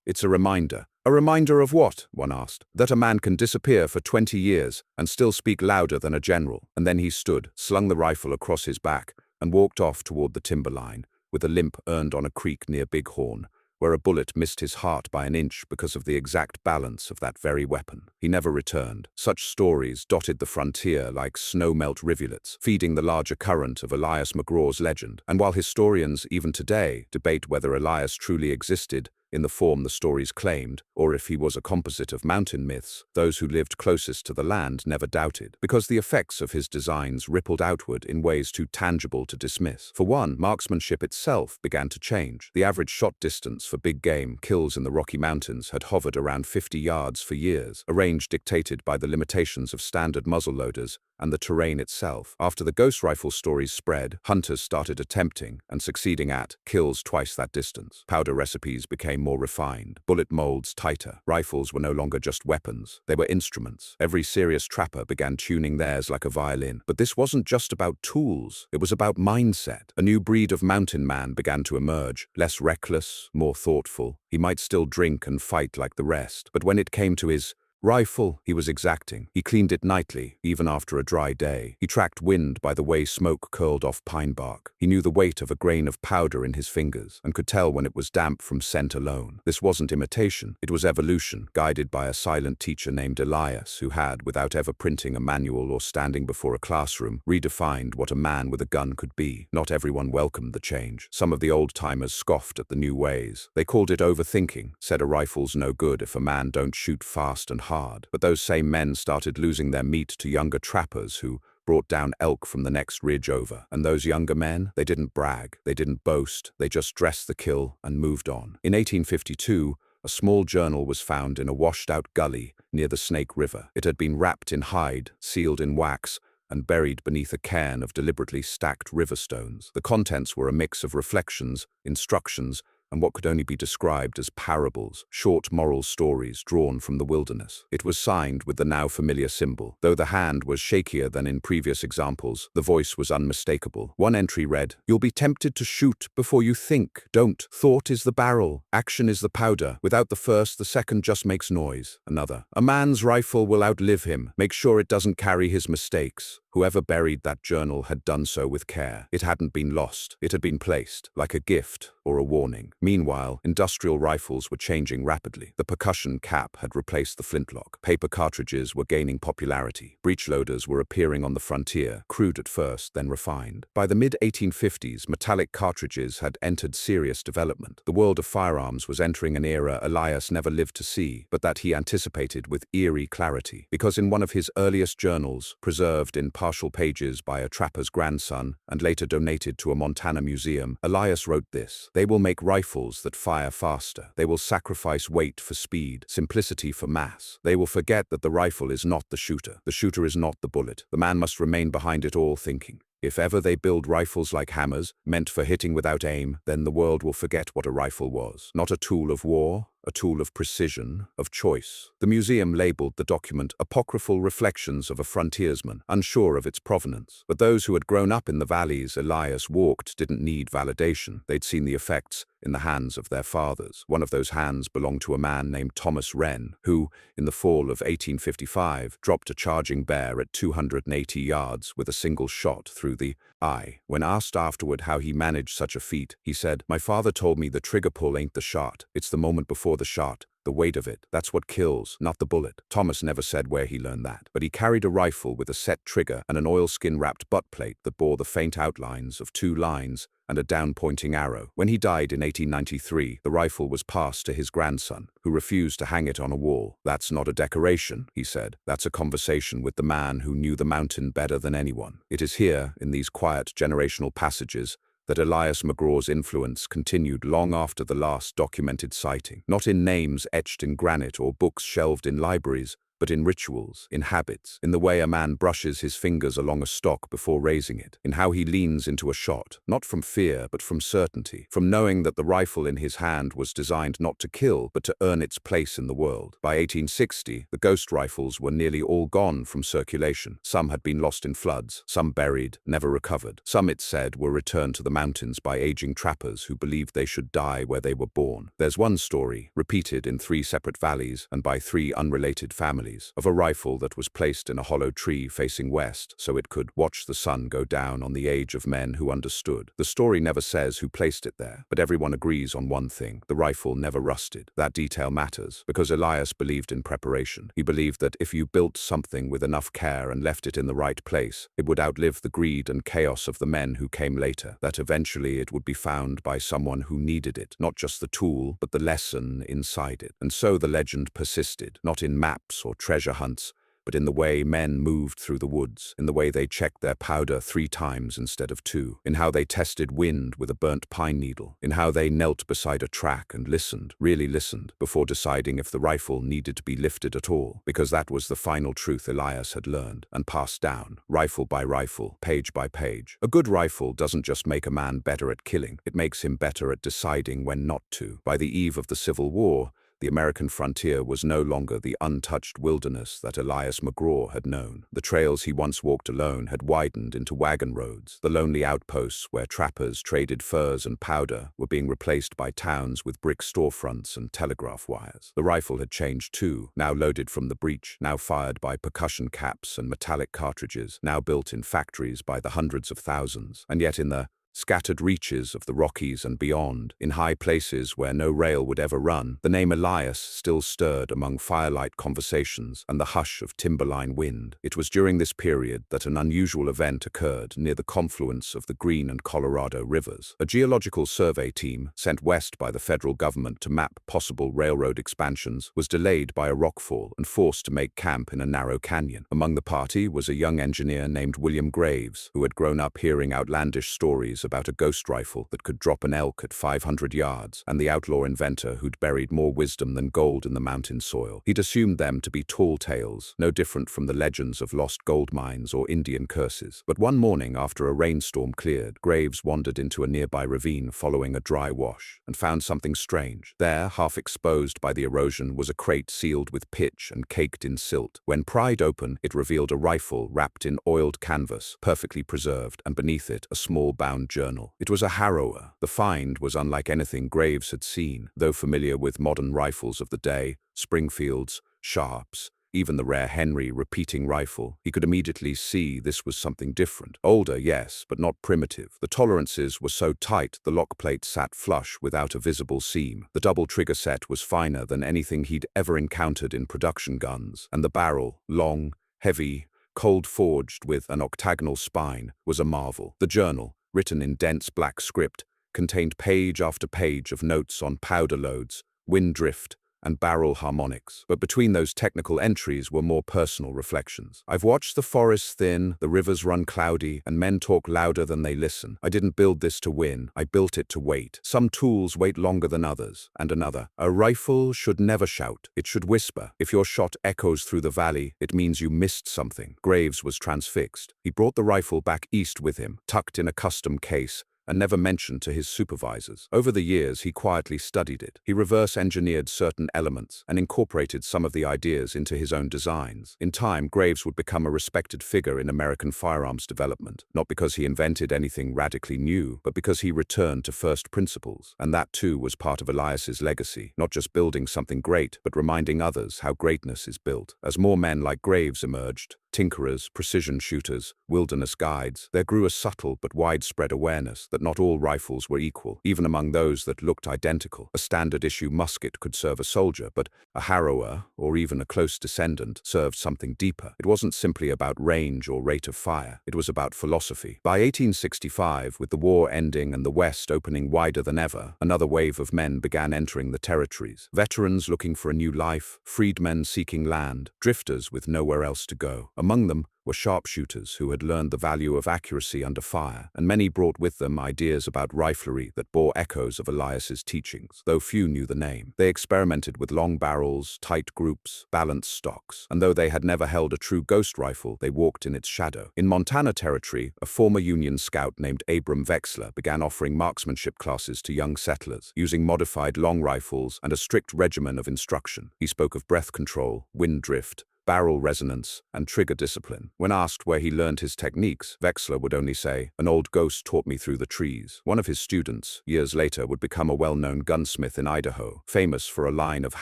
Speaker 1: "It's a reminder." "A reminder of what?" one asked. "That a man can disappear for 20 years and still speak louder than a general." And then he stood, slung the rifle across his back, and walked off toward the timberline, with a limp earned on a creek near Big Horn, where a bullet missed his heart by an inch because of the exact balance of that very weapon. He never returned. Such stories dotted the frontier like snow-melt rivulets, feeding the larger current of Elias McGraw's legend. And while historians, even today, debate whether Elias truly existed in the form the stories claimed, or if he was a composite of mountain myths, those who lived closest to the land never doubted, because the effects of his designs rippled outward in ways too tangible to dismiss. For one, marksmanship itself began to change. The average shot distance for big game kills in the Rocky Mountains had hovered around 50 yards for years, a range dictated by the limitations of standard muzzleloaders and the terrain itself. After the ghost rifle stories spread, hunters started attempting, and succeeding at, kills twice that distance. Powder recipes became more refined, bullet molds tighter. Rifles were no longer just weapons, they were instruments. Every serious trapper began tuning theirs like a violin. But this wasn't just about tools, it was about mindset. A new breed of mountain man began to emerge, less reckless, more thoughtful. He might still drink and fight like the rest, but when it came to his rifle, he was exacting. He cleaned it nightly, even after a dry day. He tracked wind by the way smoke curled off pine bark. He knew the weight of a grain of powder in his fingers, and could tell when it was damp from scent alone. This wasn't imitation, it was evolution, guided by a silent teacher named Elias, who had, without ever printing a manual or standing before a classroom, redefined what a man with a gun could be. Not everyone welcomed the change. Some of the old-timers scoffed at the new ways. They called it overthinking, said a rifle's no good if a man don't shoot fast and hard. But those same men started losing their meat to younger trappers who brought down elk from the next ridge over. And those younger men, they didn't brag, they didn't boast, they just dressed the kill and moved on. In 1852, a small journal was found in a washed-out gully near the Snake River. It had been wrapped in hide, sealed in wax, and buried beneath a cairn of deliberately stacked river stones. The contents were a mix of reflections, instructions, and what could only be described as parables, short moral stories drawn from the wilderness. It was signed with the now familiar symbol. Though the hand was shakier than in previous examples, the voice was unmistakable. One entry read, "You'll be tempted to shoot before you think. Don't. Thought is the barrel. Action is the powder. Without the first, the second just makes noise." Another, "A man's rifle will outlive him. Make sure it doesn't carry his mistakes." Whoever buried that journal had done so with care. It hadn't been lost. It had been placed, like a gift or a warning. Meanwhile, industrial rifles were changing rapidly. The percussion cap had replaced the flintlock. Paper cartridges were gaining popularity. Breechloaders were appearing on the frontier, crude at first, then refined. By the mid-1850s, metallic cartridges had entered serious development. The world of firearms was entering an era Elias never lived to see, but that he anticipated with eerie clarity. Because in one of his earliest journals, preserved in partial pages by a trapper's grandson and later donated to a Montana museum, Elias wrote this: "They will make rifles that fire faster. They will sacrifice weight for speed, simplicity for mass. They will forget that the rifle is not the shooter. The shooter is not the bullet. The man must remain behind it all thinking. If ever they build rifles like hammers, meant for hitting without aim, then the world will forget what a rifle was. Not a tool of war, a tool of precision, of choice." The museum labeled the document "Apocryphal Reflections of a Frontiersman," unsure of its provenance. But those who had grown up in the valleys Elias walked didn't need validation. They'd seen the effects in the hands of their fathers. One of those hands belonged to a man named Thomas Wren, who, in the fall of 1855, dropped a charging bear at 280 yards with a single shot through the eye. When asked afterward how he managed such a feat, he said, "My father told me the trigger pull ain't the shot, it's the moment before the shot, the weight of it. That's what kills, not the bullet. Thomas never said where he learned that, but he carried a rifle with a set trigger and an oilskin-wrapped butt plate that bore the faint outlines of 2 lines and a down-pointing arrow. When he died in 1893, the rifle was passed to his grandson, who refused to hang it on a wall. "That's not a decoration," he said. "That's a conversation with the man who knew the mountain better than anyone." It is here, in these quiet generational passages, that Elias McGraw's influence continued long after the last documented sighting. Not in names etched in granite or books shelved in libraries, but in rituals, in habits, in the way a man brushes his fingers along a stock before raising it, in how he leans into a shot, not from fear but from certainty, from knowing that the rifle in his hand was designed not to kill but to earn its place in the world. By 1860, the ghost rifles were nearly all gone from circulation. Some had been lost in floods, some buried, never recovered. Some, it said, were returned to the mountains by aging trappers who believed they should die where they were born. There's one story, repeated in 3 separate valleys and by 3 unrelated families, of a rifle that was placed in a hollow tree facing west so it could watch the sun go down on the age of men who understood. The story never says who placed it there, but everyone agrees on one thing: the rifle never rusted. That detail matters, because Elias believed in preparation. He believed that if you built something with enough care and left it in the right place, it would outlive the greed and chaos of the men who came later, that eventually it would be found by someone who needed it, not just the tool, but the lesson inside it. And so the legend persisted, not in maps or treasure hunts, but in the way men moved through the woods, in the way they checked their powder 3 times instead of 2, in how they tested wind with a burnt pine needle, in how they knelt beside a track and listened, really listened, before deciding if the rifle needed to be lifted at all, because that was the final truth Elias had learned and passed down, rifle by rifle, page by page. A good rifle doesn't just make a man better at killing, it makes him better at deciding when not to. By the eve of the Civil War, the American frontier was no longer the untouched wilderness that Elias McGraw had known. The trails he once walked alone had widened into wagon roads. The lonely outposts where trappers traded furs and powder were being replaced by towns with brick storefronts and telegraph wires. The rifle had changed too, now loaded from the breech, now fired by percussion caps and metallic cartridges, now built in factories by the hundreds of thousands. And yet in the scattered reaches of the Rockies and beyond, in high places where no rail would ever run, the name Elias still stirred among firelight conversations and the hush of timberline wind. It was during this period that an unusual event occurred near the confluence of the Green and Colorado rivers. A geological survey team, sent west by the federal government to map possible railroad expansions, was delayed by a rockfall and forced to make camp in a narrow canyon. Among the party was a young engineer named William Graves, who had grown up hearing outlandish stories about a ghost rifle that could drop an elk at 500 yards, and the outlaw inventor who'd buried more wisdom than gold in the mountain soil. He'd assumed them to be tall tales, no different from the legends of lost gold mines or Indian curses. But one morning, after a rainstorm cleared, Graves wandered into a nearby ravine following a dry wash, and found something strange. There, half exposed by the erosion, was a crate sealed with pitch and caked in silt. When pried open, it revealed a rifle wrapped in oiled canvas, perfectly preserved, and beneath it a small bound journal. It was a harrower. The find was unlike anything Graves had seen, though familiar with modern rifles of the day, Springfields, Sharps, even the rare Henry repeating rifle. He could immediately see this was something different. Older, yes, but not primitive. The tolerances were so tight the lock plate sat flush without a visible seam. The double trigger set was finer than anything he'd ever encountered in production guns, and the barrel, long, heavy, cold-forged with an octagonal spine, was a marvel. The journal, written in dense black script, contained page after page of notes on powder loads, wind drift, and barrel harmonics. But between those technical entries were more personal reflections. I've watched the forests thin, the rivers run cloudy, and men talk louder than they listen. I didn't build this to win, I built it to wait. Some tools wait longer than others. And another. A rifle should never shout, it should whisper. If your shot echoes through the valley, it means you missed something. Graves was transfixed. He brought the rifle back east with him, tucked in a custom case, and never mentioned to his supervisors. Over the years, he quietly studied it. He reverse-engineered certain elements and incorporated some of the ideas into his own designs. In time, Graves would become a respected figure in American firearms development, not because he invented anything radically new, but because he returned to first principles. And that too was part of Elias's legacy, not just building something great, but reminding others how greatness is built. As more men like Graves emerged, tinkerers, precision shooters, wilderness guides, there grew a subtle but widespread awareness that not all rifles were equal, even among those that looked identical. A standard-issue musket could serve a soldier, but a harrower, or even a close descendant, served something deeper. It wasn't simply about range or rate of fire. It was about philosophy. By 1865, with the war ending and the West opening wider than ever, another wave of men began entering the territories. Veterans looking for a new life, freedmen seeking land, drifters with nowhere else to go. Among them were sharpshooters who had learned the value of accuracy under fire, and many brought with them ideas about riflery that bore echoes of Elias's teachings, though few knew the name. They experimented with long barrels, tight groups, balanced stocks, and though they had never held a true ghost rifle, they walked in its shadow. In Montana Territory, a former Union scout named Abram Wexler began offering marksmanship classes to young settlers, using modified long rifles and a strict regimen of instruction. He spoke of breath control, wind drift, barrel resonance, and trigger discipline. When asked where he learned his techniques, Wexler would only say, "An old ghost taught me through the trees." One of his students, years later, would become a well-known gunsmith in Idaho, famous for a line of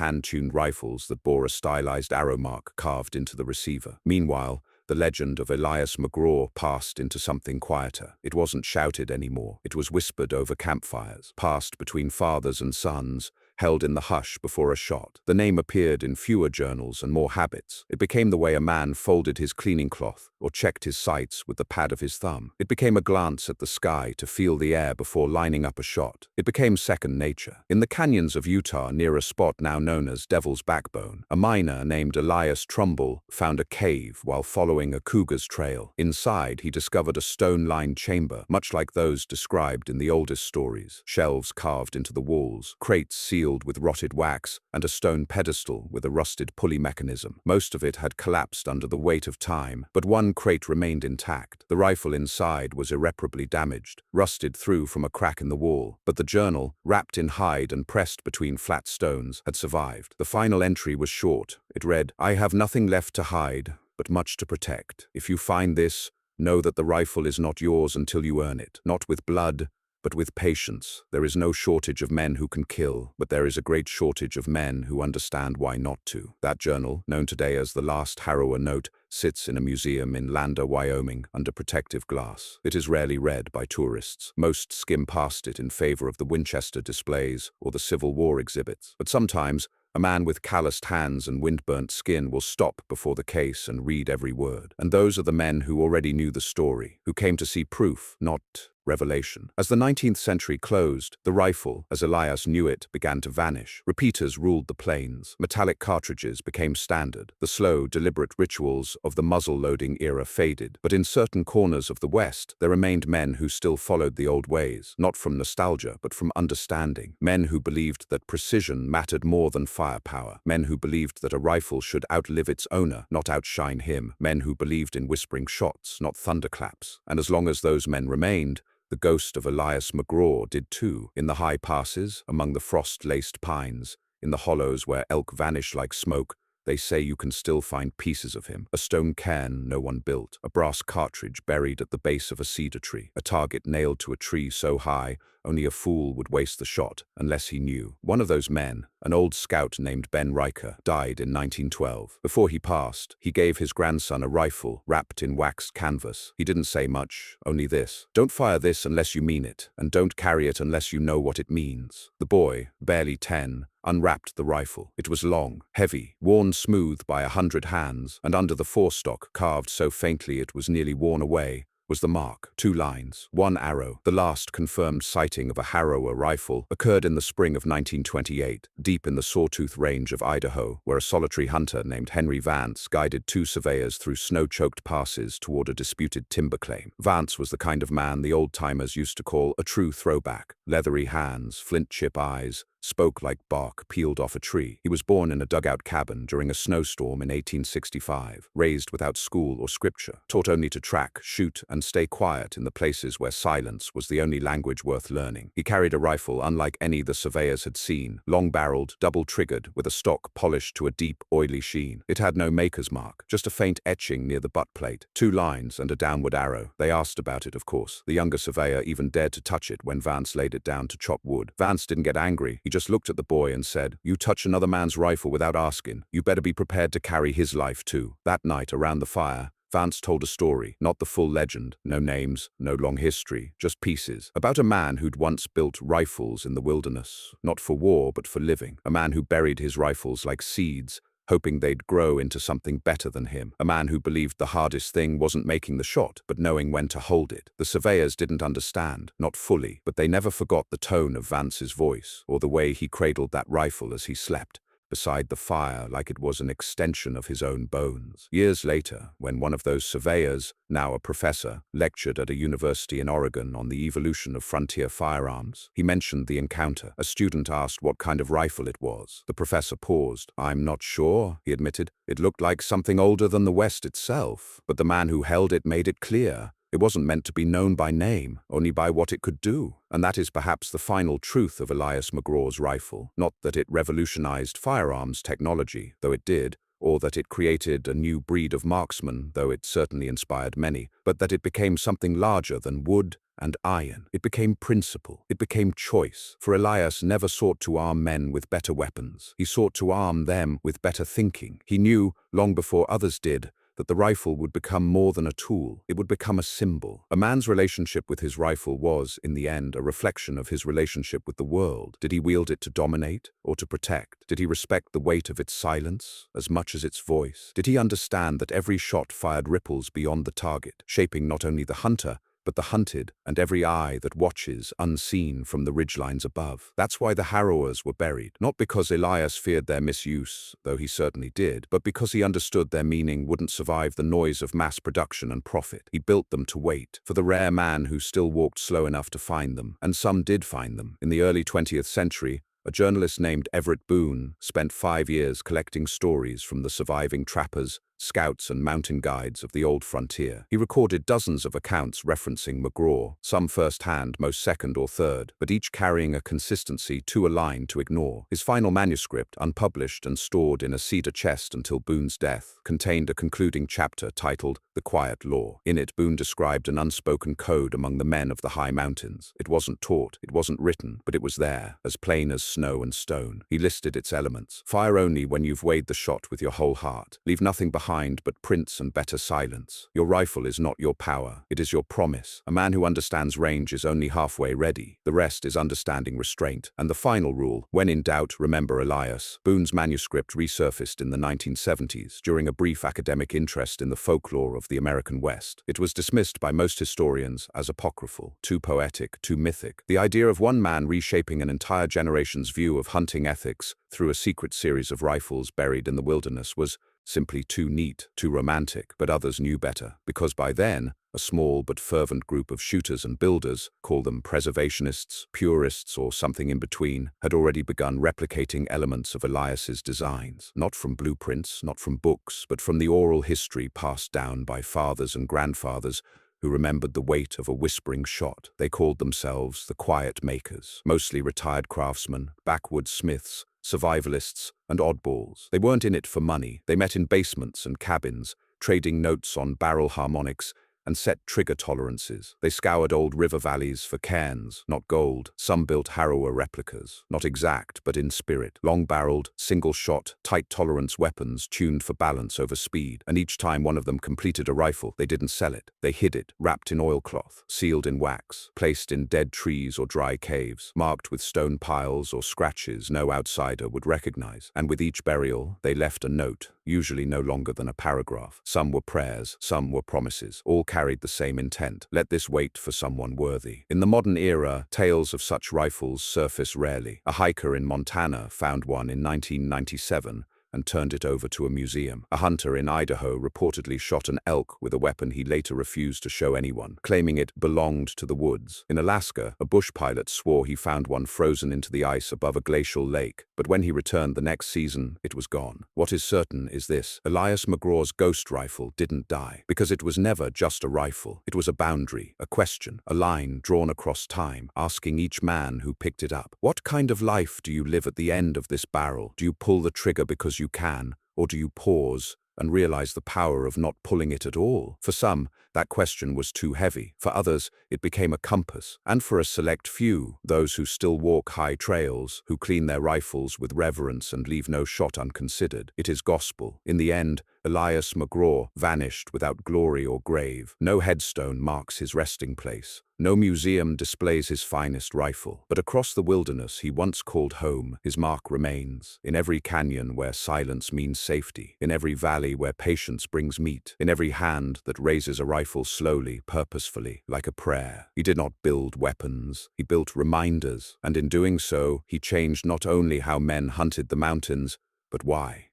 Speaker 1: hand-tuned rifles that bore a stylized arrow mark carved into the receiver. Meanwhile, the legend of Elias McGraw passed into something quieter. It wasn't shouted anymore. It was whispered over campfires, passed between fathers and sons, held in the hush before a shot. The name appeared in fewer journals and more habits. It became the way a man folded his cleaning cloth or checked his sights with the pad of his thumb. It became a glance at the sky to feel the air before lining up a shot. It became second nature. In the canyons of Utah, near a spot now known as Devil's Backbone, a miner named Elias Trumbull found a cave while following a cougar's trail. Inside, he discovered a stone-lined chamber, much like those described in the oldest stories. Shelves carved into the walls, crates sealed with rotted wax, and a stone pedestal with a rusted pulley mechanism. Most of it had collapsed under the weight of time, but one crate remained intact. The rifle inside was irreparably damaged, rusted through from a crack in the wall, but the journal, wrapped in hide and pressed between flat stones, had survived. The final entry was short. It read, "I have nothing left to hide, but much to protect. If you find this, know that the rifle is not yours until you earn it, not with blood, but with patience. There is no shortage of men who can kill, but there is a great shortage of men who understand why not to." That journal, known today as the Last Harrower Note, sits in a museum in Lander, Wyoming, under protective glass. It is rarely read by tourists. Most skim past it in favor of the Winchester displays or the Civil War exhibits. But sometimes, a man with calloused hands and wind-burnt skin will stop before the case and read every word. And those are the men who already knew the story, who came to see proof, not revelation. As the 19th century closed, the rifle, as Elias knew it, began to vanish. Repeaters ruled the plains. Metallic cartridges became standard. The slow, deliberate rituals of the muzzle-loading era faded. But in certain corners of the West, there remained men who still followed the old ways, not from nostalgia, but from understanding. Men who believed that precision mattered more than firepower. Men who believed that a rifle should outlive its owner, not outshine him. Men who believed in whispering shots, not thunderclaps. And as long as those men remained, the ghost of Elias McGraw did too. In the high passes, among the frost-laced pines, in the hollows where elk vanish like smoke, they say you can still find pieces of him. A stone cairn no one built, a brass cartridge buried at the base of a cedar tree, a target nailed to a tree so high only a fool would waste the shot unless he knew. One of those men, an old scout named Ben Riker, died in 1912. Before he passed, he gave his grandson a rifle wrapped in waxed canvas. He didn't say much, only this: "Don't fire this unless you mean it, and don't carry it unless you know what it means." The boy, barely 10, unwrapped the rifle. It was long, heavy, worn smooth by 100 hands, and under the forestock, carved so faintly it was nearly worn away, was the mark. 2 lines, 1 arrow. The last confirmed sighting of a Harrower rifle occurred in the spring of 1928, deep in the Sawtooth Range of Idaho, where a solitary hunter named Henry Vance guided 2 surveyors through snow-choked passes toward a disputed timber claim. Vance was the kind of man the old-timers used to call a true throwback. Leathery hands, flint-chip eyes, spoke like bark peeled off a tree. He was born in a dugout cabin during a snowstorm in 1865, raised without school or scripture, taught only to track, shoot, and stay quiet in the places where silence was the only language worth learning. He carried a rifle unlike any the surveyors had seen, long-barreled, double-triggered, with a stock polished to a deep, oily sheen. It had no maker's mark, just a faint etching near the butt plate, 2 lines and a downward arrow. They asked about it, of course. The younger surveyor even dared to touch it when Vance laid it down to chop wood. Vance didn't get angry. He just looked at the boy and said, "You touch another man's rifle without asking, you better be prepared to carry his life too." That night, around the fire, Vance told a story, not the full legend, no names, no long history, just pieces, about a man who'd once built rifles in the wilderness, not for war but for living, a man who buried his rifles like seeds, hoping they'd grow into something better than him, a man who believed the hardest thing wasn't making the shot, but knowing when to hold it. The surveyors didn't understand, not fully, but they never forgot the tone of Vance's voice, or the way he cradled that rifle as he slept, beside the fire like it was an extension of his own bones. Years later, when one of those surveyors, now a professor, lectured at a university in Oregon on the evolution of frontier firearms, he mentioned the encounter. A student asked what kind of rifle it was. The professor paused. "I'm not sure," he admitted. "It looked like something older than the West itself, but the man who held it made it clear. It wasn't meant to be known by name, only by what it could do." And that is perhaps the final truth of Elias McGraw's rifle. Not that it revolutionized firearms technology, though it did, or that it created a new breed of marksman, though it certainly inspired many, but that it became something larger than wood and iron. It became principle. It became choice. For Elias never sought to arm men with better weapons. He sought to arm them with better thinking. He knew, long before others did, that the rifle would become more than a tool. It would become a symbol. A man's relationship with his rifle was, in the end, a reflection of his relationship with the world. Did he wield it to dominate or to protect? Did he respect the weight of its silence as much as its voice? Did he understand that every shot fired ripples beyond the target, shaping not only the hunter, but the hunted, and every eye that watches unseen from the ridgelines above? That's why the harrowers were buried. Not because Elias feared their misuse, though he certainly did, but because he understood their meaning wouldn't survive the noise of mass production and profit. He built them to wait, for the rare man who still walked slow enough to find them. And some did find them. In the early 20th century, a journalist named Everett Boone spent 5 years collecting stories from the surviving trappers, scouts and mountain guides of the old frontier. He recorded dozens of accounts referencing McGraw, some first-hand, most second or third, but each carrying a consistency too aligned to ignore. His final manuscript, unpublished and stored in a cedar chest until Boone's death, contained a concluding chapter titled The Quiet Law. In it, Boone described an unspoken code among the men of the high mountains. It wasn't taught, it wasn't written, but it was there, as plain as snow and stone. He listed its elements. Fire only when you've weighed the shot with your whole heart. Leave nothing behind but prints and better silence. Your rifle is not your power, it is your promise. A man who understands range is only halfway ready. The rest is understanding restraint. And the final rule, when in doubt, remember Elias. Boone's manuscript resurfaced in the 1970s during a brief academic interest in the folklore of the American West. It was dismissed by most historians as apocryphal, too poetic, too mythic. The idea of one man reshaping an entire generation's view of hunting ethics through a secret series of rifles buried in the wilderness was simply too neat, too romantic, but others knew better, because by then, a small but fervent group of shooters and builders, call them preservationists, purists, or something in between, had already begun replicating elements of Elias's designs, not from blueprints, not from books, but from the oral history passed down by fathers and grandfathers who remembered the weight of a whispering shot. They called themselves the Quiet Makers, mostly retired craftsmen, backwoods smiths, survivalists, and oddballs. They weren't in it for money. They met in basements and cabins, trading notes on barrel harmonics and set trigger tolerances. They scoured old river valleys for cairns, not gold. Some built harrower replicas, not exact but in spirit. Long-barreled, single-shot, tight-tolerance weapons tuned for balance over speed. And each time one of them completed a rifle, they didn't sell it. They hid it, wrapped in oilcloth, sealed in wax, placed in dead trees or dry caves, marked with stone piles or scratches no outsider would recognize. And with each burial, they left a note, usually no longer than a paragraph. Some were prayers, some were promises. All carried the same intent. Let this wait for someone worthy. In the modern era, tales of such rifles surface rarely. A hiker in Montana found one in 1997 and turned it over to a museum. A hunter in Idaho reportedly shot an elk with a weapon he later refused to show anyone, claiming it belonged to the woods. In Alaska, a bush pilot swore he found one frozen into the ice above a glacial lake, but when he returned the next season, it was gone. What is certain is this: Elias McGraw's ghost rifle didn't die, because it was never just a rifle. It was a boundary, a question, a line drawn across time, asking each man who picked it up, what kind of life do you live at the end of this barrel? Do you pull the trigger because you can, or do you pause and realize the power of not pulling it at all? For some, that question was too heavy. For others, it became a compass. And for a select few, those who still walk high trails, who clean their rifles with reverence and leave no shot unconsidered, it is gospel. In the end, Elias McGraw vanished without glory or grave. No headstone marks his resting place. No museum displays his finest rifle. But across the wilderness he once called home, his mark remains. In every canyon where silence means safety. In every valley where patience brings meat. In every hand that raises a rifle slowly, purposefully, like a prayer. He did not build weapons. He built reminders. And in doing so, he changed not only how men hunted the mountains, but why.